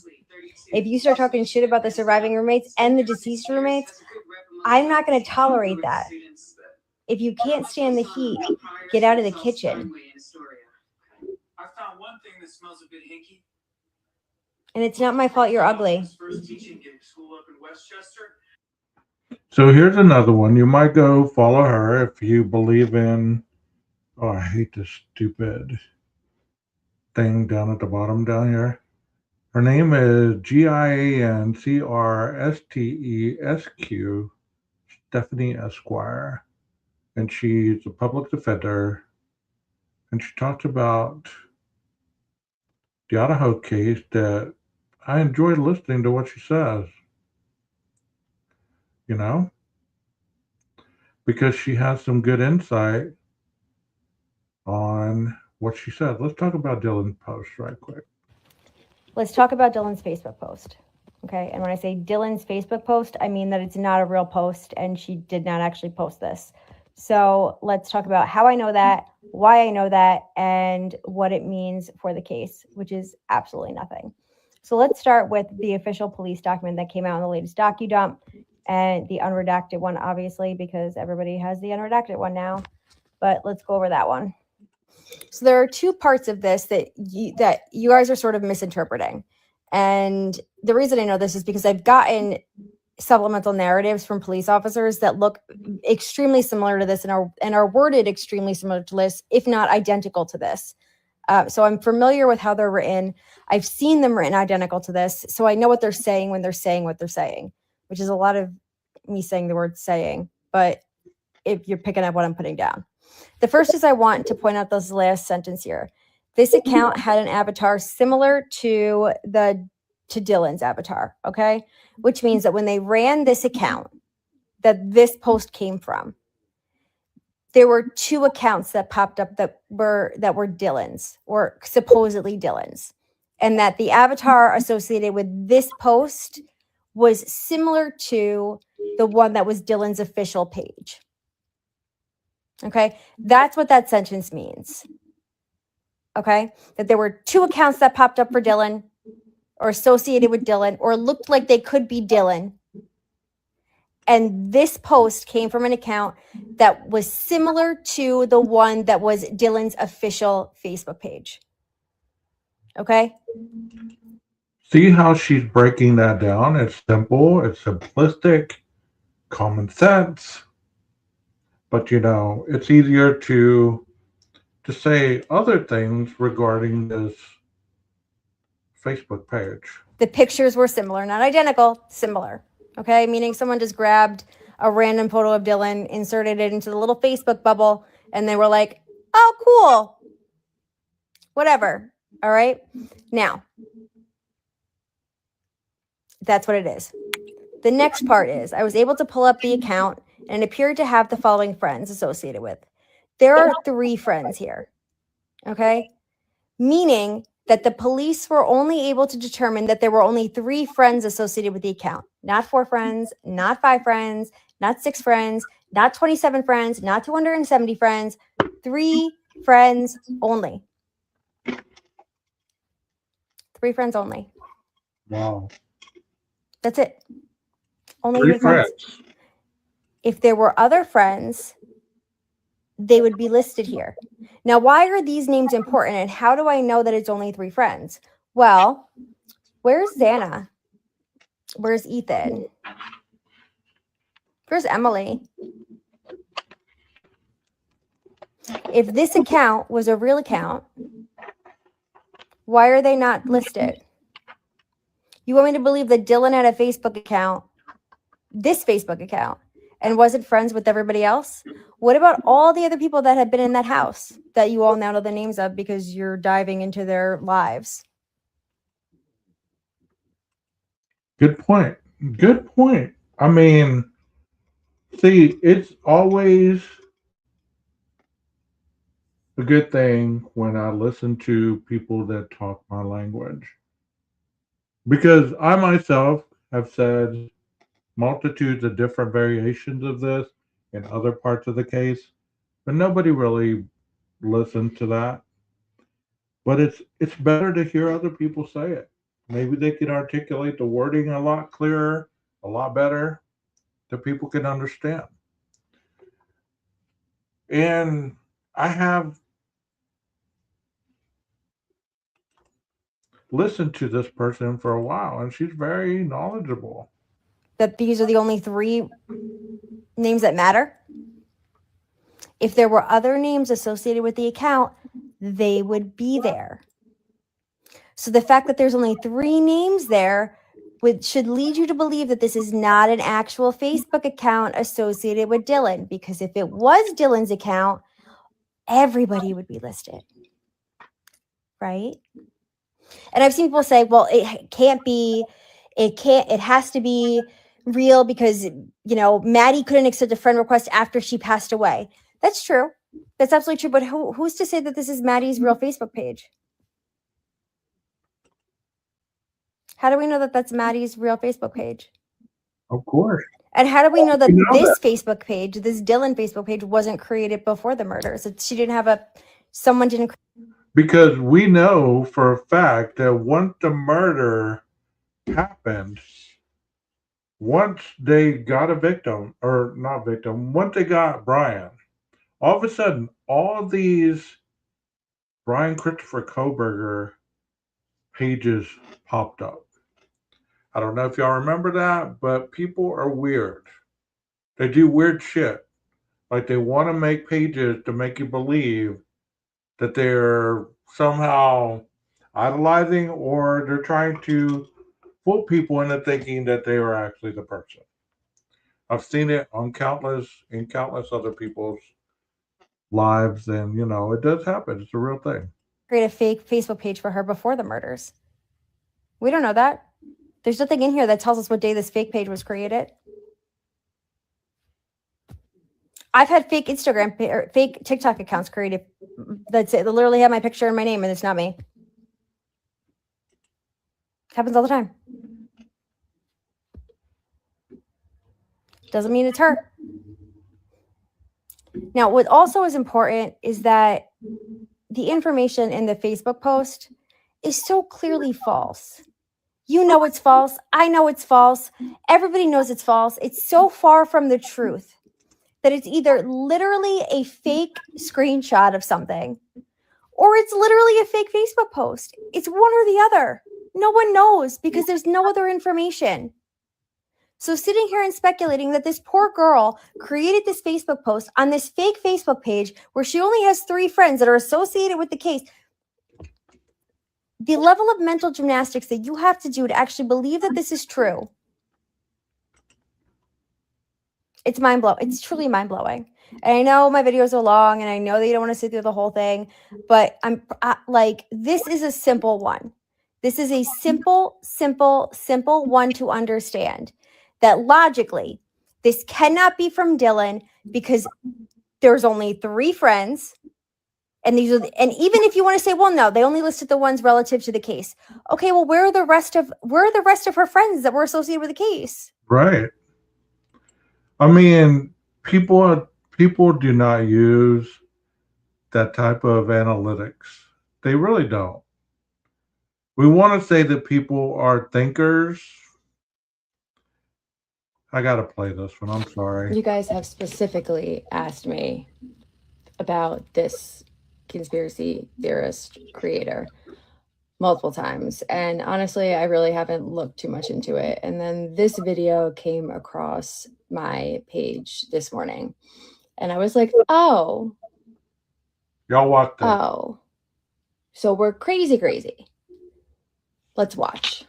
If you start talking shit about the surviving roommates and the deceased roommates, I'm not going to tolerate that. If you can't stand the heat, get out of the kitchen. I found one thing that smells a bit hinky. And it's not my fault you're ugly. So here's another one. You might go follow her if you believe in, oh, I hate this stupid thing down at the bottom down here. Her name is GIANCRSTESQ, Stephanie Esquire. And she's a public defender. And she talks about the IDAHO case that I enjoyed listening to what she says. You know? Because she has some good insight on what she said. Let's talk about Dylan's post right quick. Let's talk about Dylan's Facebook post. Okay. And when I say Dylan's Facebook post, I mean that it's not a real post and she did not actually post this. So let's talk about how I know that, why I know that, and what it means for the case, which is absolutely nothing. So let's start with the official police document that came out in the latest DocuDump, and the unredacted one, obviously, because everybody has the unredacted one now. But let's go over that one. So there are two parts of this that you guys are sort of misinterpreting. And the reason I know this is because I've gotten supplemental narratives from police officers that look extremely similar to this and are worded extremely similar to this, if not identical to this. So I'm familiar with how they're written. I've seen them written identical to this. So I know what they're saying when they're saying what they're saying, which is a lot of me saying the word saying, but if you're picking up what I'm putting down. The first is I want to point out this last sentence here. This account had an avatar similar to Dylan's avatar, okay? Which means that when they ran this account that this post came from, there were two accounts that popped up that were Dylan's, or supposedly Dylan's, and that the avatar associated with this post was similar to the one that was Dylan's official page. Okay, that's what that sentence means. Okay, that there were two accounts that popped up for Dylan, or associated with Dylan, or looked like they could be Dylan. And this post came from an account that was similar to the one that was Dylan's official Facebook page. Okay? See how she's breaking that down? It's simple, it's simplistic, common sense. But, you know, it's easier to say other things regarding this Facebook page. The pictures were similar, not identical, similar. Okay, meaning someone just grabbed a random photo of Dylan, inserted it into the little Facebook bubble, and they were like, oh, cool. Whatever. All right. Now, That's what it is. The next part is I was able to pull up the account and it appeared to have the following friends associated with. There are 3 friends here. Okay. Meaning that the police were only able to determine that there were only 3 friends associated with the account, not 4 friends, not 5 friends, not 6 friends, not 27 friends, not 270 friends, 3 friends only. 3 friends only. Wow. That's it. Only 3 3 friends. If there were other friends, they would be listed here. Now, why are these names important and how do I know that it's only 3 friends? Well, where's Xana? Where's Ethan? Where's Emily? If this account was a real account, why are they not listed? You want me to believe that Dylan had a Facebook account, this Facebook account, and wasn't friends with everybody else? What about all the other people that have been in that house that you all now know the names of because you're diving into their lives? Good point. Good point. I mean, see, it's always a good thing when I listen to people that talk my language. Because I myself have said multitudes of different variations of this in other parts of the case, but nobody really listened to that. But it's better to hear other people say it. Maybe they can articulate the wording a lot clearer, a lot better, that people can understand. And I have listened to this person for a while, and she's very knowledgeable. That these are the only 3 names that matter? If there were other names associated with the account, they would be there. So the fact that there's only 3 names there should lead you to believe that this is not an actual Facebook account associated with Dylan, because if it was Dylan's account, everybody would be listed, right? And I've seen people say, well, it can't be, it has to be real because, Maddie couldn't accept a friend request after she passed away. That's true. That's absolutely true. But who's to say that this is Maddie's real Facebook page? How do we know that that's Maddie's real Facebook page? Of course. And how do we know that We know this that. Facebook page, this Dylan Facebook page, wasn't created before the murder? So she didn't have someone didn't. Because we know for a fact that once the murder happened, once they got a victim, or not victim, once they got Brian, all of a sudden, all these Brian Christopher Koberger pages popped up. I don't know if y'all remember that, but people are weird. They do weird shit. Like they want to make pages to make you believe that they're somehow idolizing or they're trying to fool people into thinking that they are actually the person. I've seen it on countless other people's lives, and it does happen. It's a real thing. Create a fake Facebook page for her before the murders. We don't know that. There's nothing in here that tells us what day this fake page was created. I've had fake Instagram or fake TikTok accounts created that literally have my picture and my name, and it's not me. Happens all the time. Doesn't mean it's her. Now, what also is important is that the information in the Facebook post is so clearly false. You know it's false. I know it's false. Everybody knows it's false. It's so far from the truth that it's either literally a fake screenshot of something or it's literally a fake Facebook post. It's one or the other. No one knows because there's no other information. So sitting here and speculating that this poor girl created this Facebook post on this fake Facebook page where she only has 3 friends that are associated with the case, the level of mental gymnastics that you have to do to actually believe that this is true, it's mind-blowing. It's truly mind-blowing. And I know my videos are long and I know that you don't want to sit through the whole thing, but this is a simple one. This is a simple one to understand, that logically, this cannot be from Dylan because there's only 3 friends. And these are, and even if you want to say, well, no, they only listed the ones relative to the case. Okay, well, where are the rest of her friends that were associated with the case? Right. I mean, people do not use that type of analytics. They really don't. We want to say that people are thinkers. I got to play this one. I'm sorry. You guys have specifically asked me about this conspiracy theorist creator multiple times. And honestly, I really haven't looked too much into it. And then this video came across my page this morning. And I was like, oh. Y'all watch this. Oh. So we're crazy. Let's watch.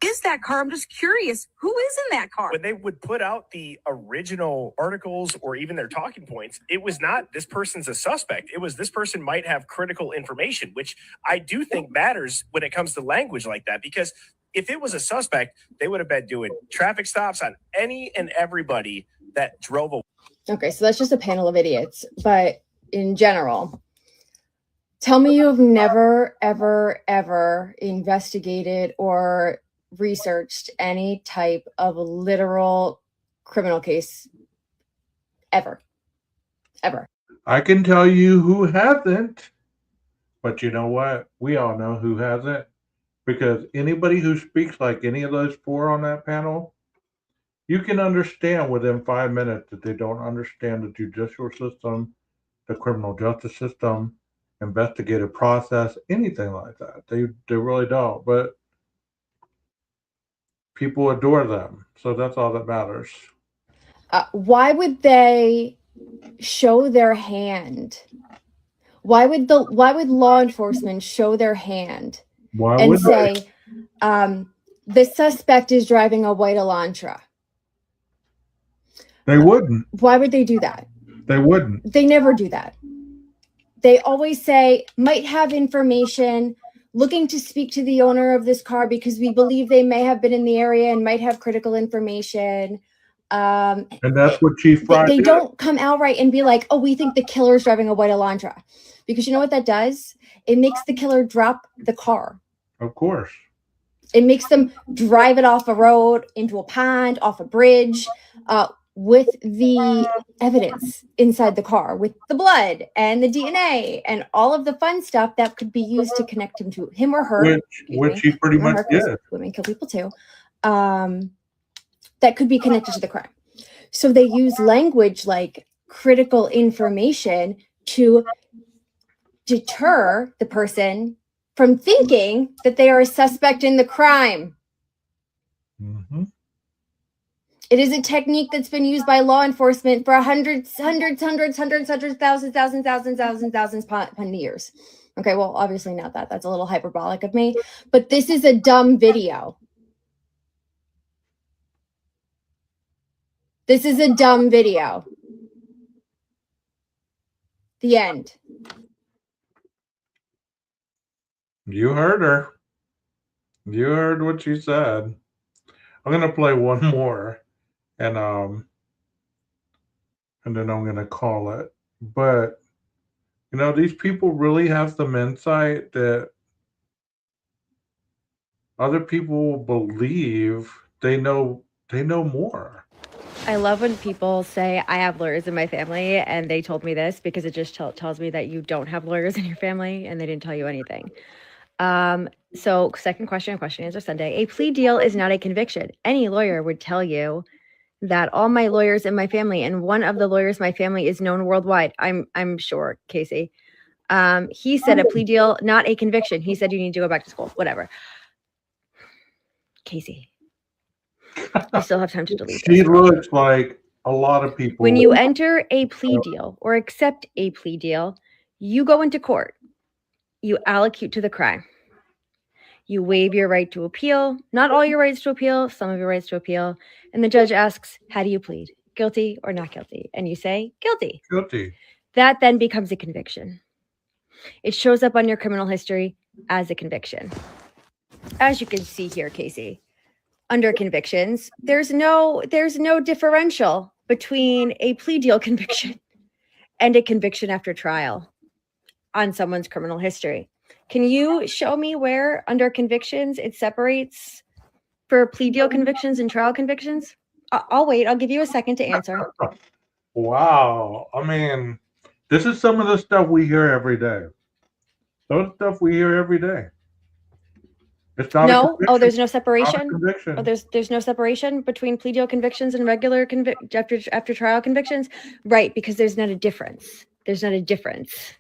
Is that car? I'm just curious. Who is in that car? When they would put out the original articles or even their talking points, it was not this person's a suspect. It was this person might have critical information, which I do think matters when it comes to language like that. Because if it was a suspect, they would have been doing traffic stops on any and everybody that drove away. Okay, so that's just a panel of idiots. But in general, tell me you've never, ever investigated or researched any type of literal criminal case ever. I can tell you who hasn't, but you know what? We all know who hasn't, because anybody who speaks like any of those 4 on that panel, you can understand within 5 minutes that they don't understand the judicial system, the criminal justice system, investigative process, anything like that. They really don't. But people adore them, so that's all that matters. Why would they show their hand? Why would law enforcement show their hand and say, the suspect is driving a white Elantra? They wouldn't. Why would they do that? They wouldn't. They never do that. They always say, might have information, looking to speak to the owner of this car because we believe they may have been in the area and might have critical information. And that's what Chief Fry They did. don't come outright and be like, oh, we think the killer is driving a white Elantra. Because you know what that does? It makes the killer drop the car. Of course. It makes them drive it off a road, into a pond, off a bridge, with the evidence inside the car, with the blood and the DNA and all of the fun stuff that could be used to connect him to him or her. Which he pretty much did. Women kill people too. That could be connected to the crime. So they use language like critical information to deter the person from thinking that they are a suspect in the crime. Mm-hmm. It is a technique that's been used by law enforcement for hundreds, thousands upon years. Okay, well, obviously not that. That's a little hyperbolic of me. But this is a dumb video. This is a dumb video. The end. You heard her. You heard what she said. I'm gonna play one more, and then I'm gonna call it. But you know, these people really have some insight that other people believe they know more. I love when people say, I have lawyers in my family, and they told me this, because it just tells me that you don't have lawyers in your family and they didn't tell you anything. So second question answer Sunday. A plea deal is not a conviction. Any lawyer would tell you that all my lawyers in my family, and one of the lawyers in my family is known worldwide. I'm sure, Casey. He said a plea deal, not a conviction. He said you need to go back to school, whatever. Casey, you still have time to delete this. She looks like a lot of people. When you enter a plea deal or accept a plea deal, you go into court. You allocute to the crime. You waive your right to appeal, not all your rights to appeal, some of your rights to appeal. And the judge asks, how do you plead? Guilty or not guilty? And you say, guilty. Guilty. That then becomes a conviction. It shows up on your criminal history as a conviction. as you can see here, Casey, under convictions, there's no differential between a plea deal conviction and a conviction after trial on someone's criminal history. Can you show me where under convictions it separates for plea deal convictions and trial convictions? I'll wait. I'll give you a second to answer. Wow. I mean, this is some of the stuff we hear every day. Those stuff we hear every day. It's not a No. conviction. Oh, there's no Not a separation. conviction. Oh, there's no separation between plea deal convictions and regular after trial convictions, right? Because there's not a difference. There's not a difference.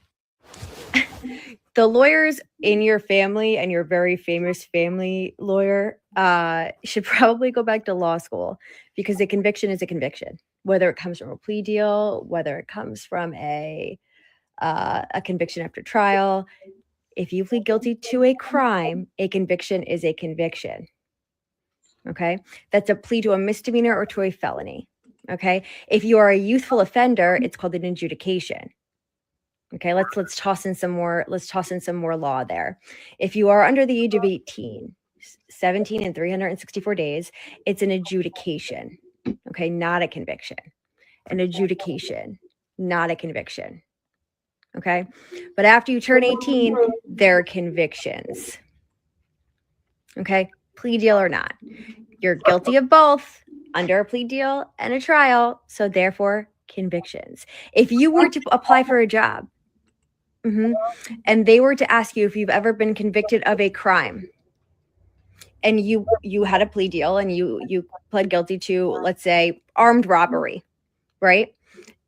The lawyers in your family and your very famous family lawyer should probably go back to law school, because a conviction is a conviction, whether it comes from a plea deal, whether it comes from a conviction after trial. If you plead guilty to a crime, a conviction is a conviction. Okay, that's a plea to a misdemeanor or to a felony. Okay, if you are a youthful offender, it's called an adjudication. Okay, let's toss in some more law there. If you are under the age of 18, 17 and 364 days, it's an adjudication. Okay, not a conviction. An adjudication, not a conviction. Okay, but after you turn 18, they're convictions. Okay, plea deal or not, you're guilty of both under a plea deal and a trial, so therefore convictions. If you were to apply for a job, and they were to ask you if you've ever been convicted of a crime, and you had a plea deal and you pled guilty to, let's say, armed robbery, right?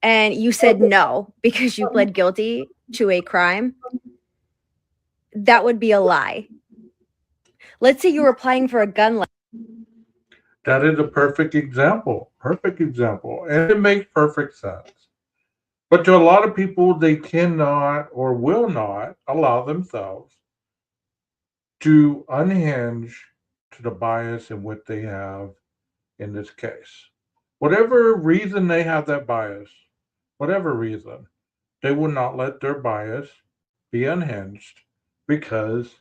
And you said no because you pled guilty to a crime, that would be a lie. Let's say you were applying for a gun license. That is a perfect example. Perfect example. And it makes perfect sense. But to a lot of people, they cannot or will not allow themselves to unhinge to the bias in what they have in this case. Whatever reason they have that bias, whatever reason, they will not let their bias be unhinged, because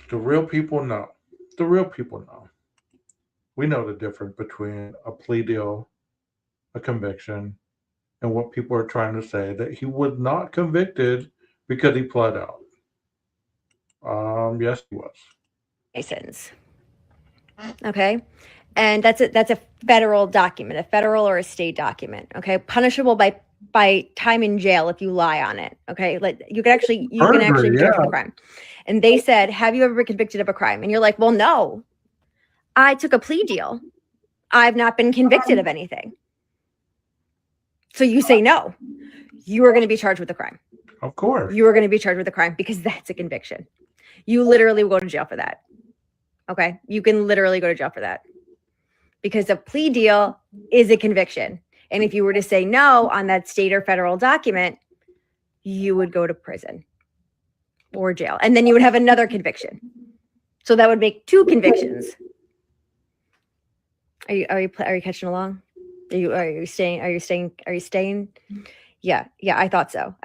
the real people know. The real people know. We know the difference between a plea deal, a conviction, and what people are trying to say, that he was not convicted because he pled out. Yes, he was. License. Okay. And that's a federal document, a federal or a state document. Okay. Punishable by time in jail if you lie on it. Okay. Like you can actually be charged with a crime. And they said, have you ever been convicted of a crime? And you're like, well, no, I took a plea deal. I've not been convicted of anything. So you say no, you are going to be charged with a crime. Of course. You are going to be charged with a crime because that's a conviction. You literally will go to jail for that. Okay. You can literally go to jail for that, because a plea deal is a conviction. And if you were to say no on that state or federal document, you would go to prison or jail. And then you would have another conviction. So that would make two convictions. Are you catching along? Are you staying? Yeah, I thought so.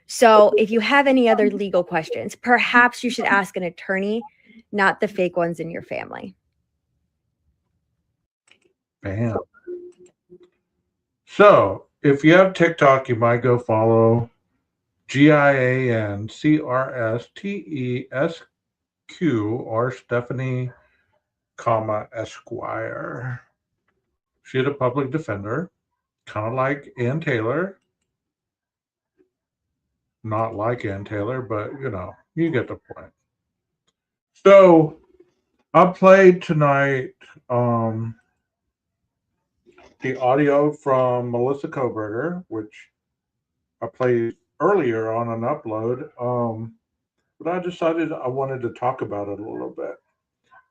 So if you have any other legal questions, perhaps you should ask an attorney, not the fake ones in your family. Bam. So if you have TikTok, you might go follow GIANCRSTESQ or Stephanie, Esquire. She's a public defender, kind of like Ann Taylor. Not like Ann Taylor, but you get the point. So I played tonight the audio from Melissa Koberger, which I played earlier on an upload. But I decided I wanted to talk about it a little bit.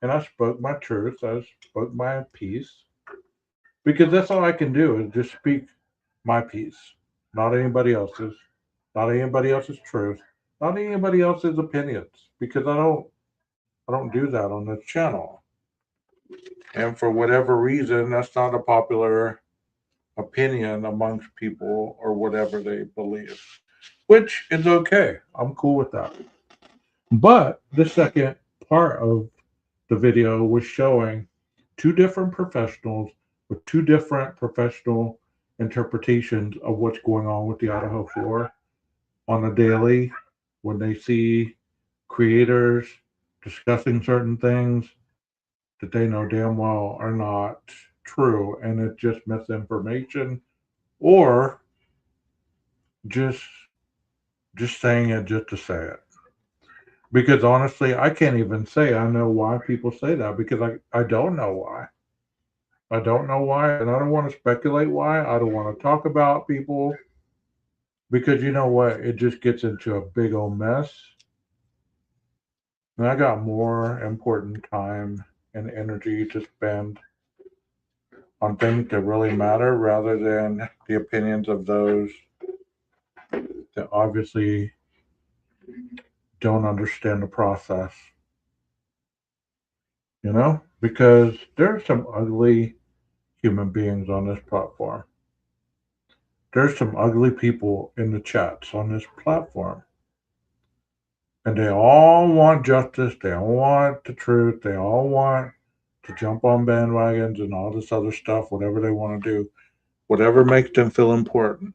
And I spoke my truth. I spoke my piece. Because that's all I can do, is just speak my piece. Not anybody else's. Not anybody else's truth. Not anybody else's opinions. Because I don't do that on this channel. And for whatever reason, that's not a popular opinion amongst people or whatever they believe, which is okay. I'm cool with that. But the second part of the video was showing two different professionals with two different professional interpretations of what's going on with the Idaho 4 on a daily when they see creators discussing certain things that they know damn well are not true and it's just misinformation or just just saying it just to say it. Because honestly, I can't even say I know why people say that because I don't know why. I don't know why, and I don't want to speculate why. I don't want to talk about people because you know what? It just gets into a big old mess. And I got more important time and energy to spend on things that really matter rather than the opinions of those that obviously don't understand the process, you know? Because there are some ugly human beings on this platform. There's some ugly people in the chats on this platform. And they all want justice. They all want the truth. They all want to jump on bandwagons and all this other stuff, whatever they want to do, whatever makes them feel important.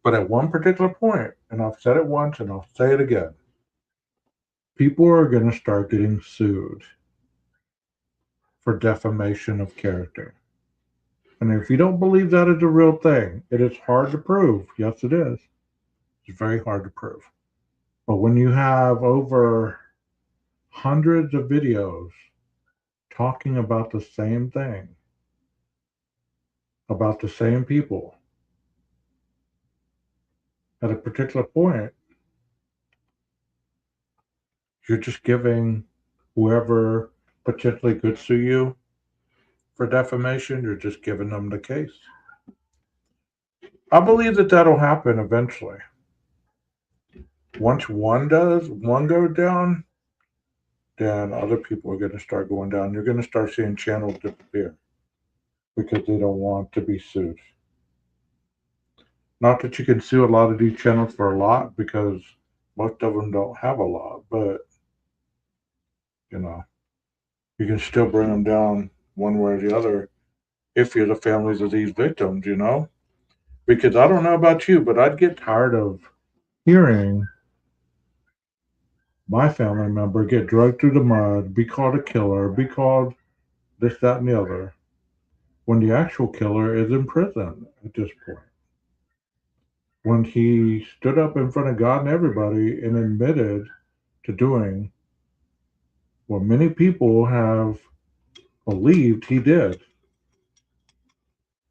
But at one particular point, and I've said it once and I'll say it again, people are going to start getting sued for defamation of character. And if you don't believe that is a real thing, it is hard to prove. Yes, it is. It's very hard to prove. But when you have over hundreds of videos talking about the same thing, about the same people, at a particular point, you're just giving whoever potentially could sue you for defamation, you're just giving them the case. I believe that that'll happen eventually. Once one goes down, then other people are going to start going down. You're going to start seeing channels disappear because they don't want to be sued. Not that you can sue a lot of these channels for a lot because most of them don't have a lot, but you know, you can still bring them down one way or the other if you're the families of these victims, you know? Because I don't know about you, but I'd get tired of hearing my family member get dragged through the mud, be called a killer, be called this, that, and the other, when the actual killer is in prison at this point. When he stood up in front of God and everybody and admitted to doing what many people have believed he did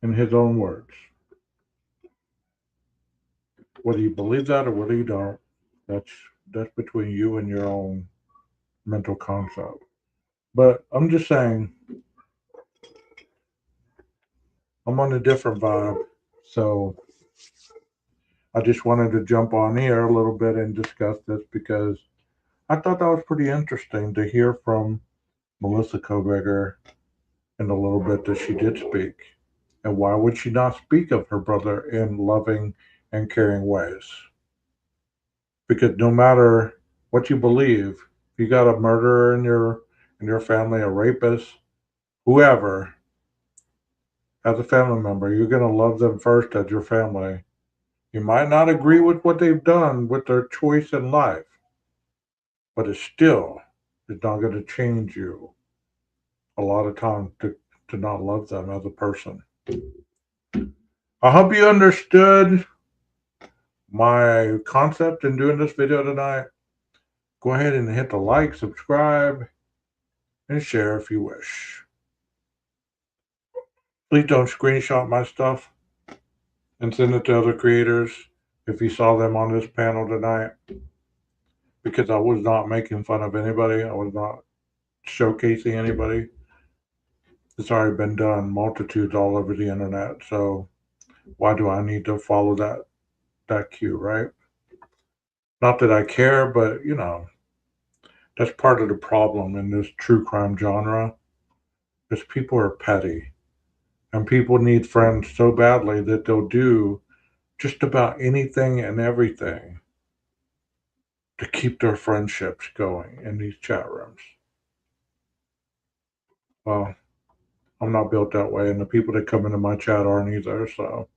in his own words. Whether you believe that or whether you don't, that's that's between you and your own mental concept. But I'm just saying, I'm on a different vibe, so I just wanted to jump on here a little bit and discuss this because I thought that was pretty interesting to hear from Melissa Koberger in the little bit that she did speak. And why would she not speak of her brother in loving and caring ways? Because no matter what you believe, if you got a murderer in your family, a rapist, whoever, as a family member, you're gonna love them first as your family. You might not agree with what they've done with their choice in life, but it still is not gonna change you a lot of times to not love them as a person. I hope you understood my concept in doing this video tonight. Go ahead and hit the like, subscribe, and share if you wish. Please don't screenshot my stuff and send it to other creators if you saw them on this panel tonight, because I was not making fun of anybody. I was not showcasing anybody. It's already been done multitudes all over the internet, so why do I need to follow that cue, right? Not that I care, but you know, that's part of the problem in this true crime genre is people are petty and people need friends so badly that they'll do just about anything and everything to keep their friendships going in these chat rooms. Well, I'm not built that way, and the people that come into my chat aren't either. So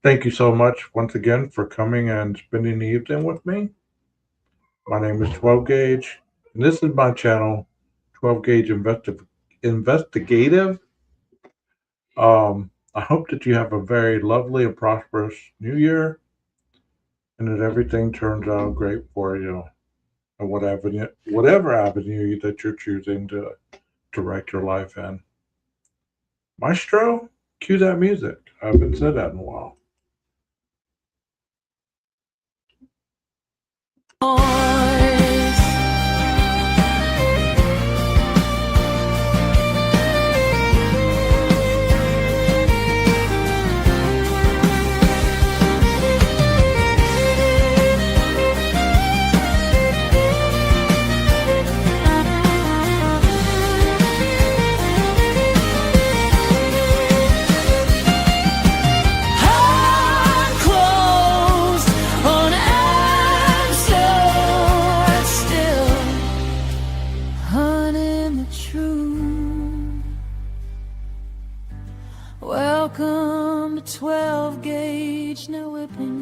thank you so much once again for coming and spending the evening with me. My name is 12 Gauge, and this is my channel, 12 Gauge Investigative. I hope that you have a very lovely and prosperous new year, and that everything turns out great for you, and whatever avenue that you're choosing to direct your life in. Maestro, cue that music. I haven't said that in a while. I'm closed on answers still, hunting the truth. Welcome to 12 Gauge, now whipping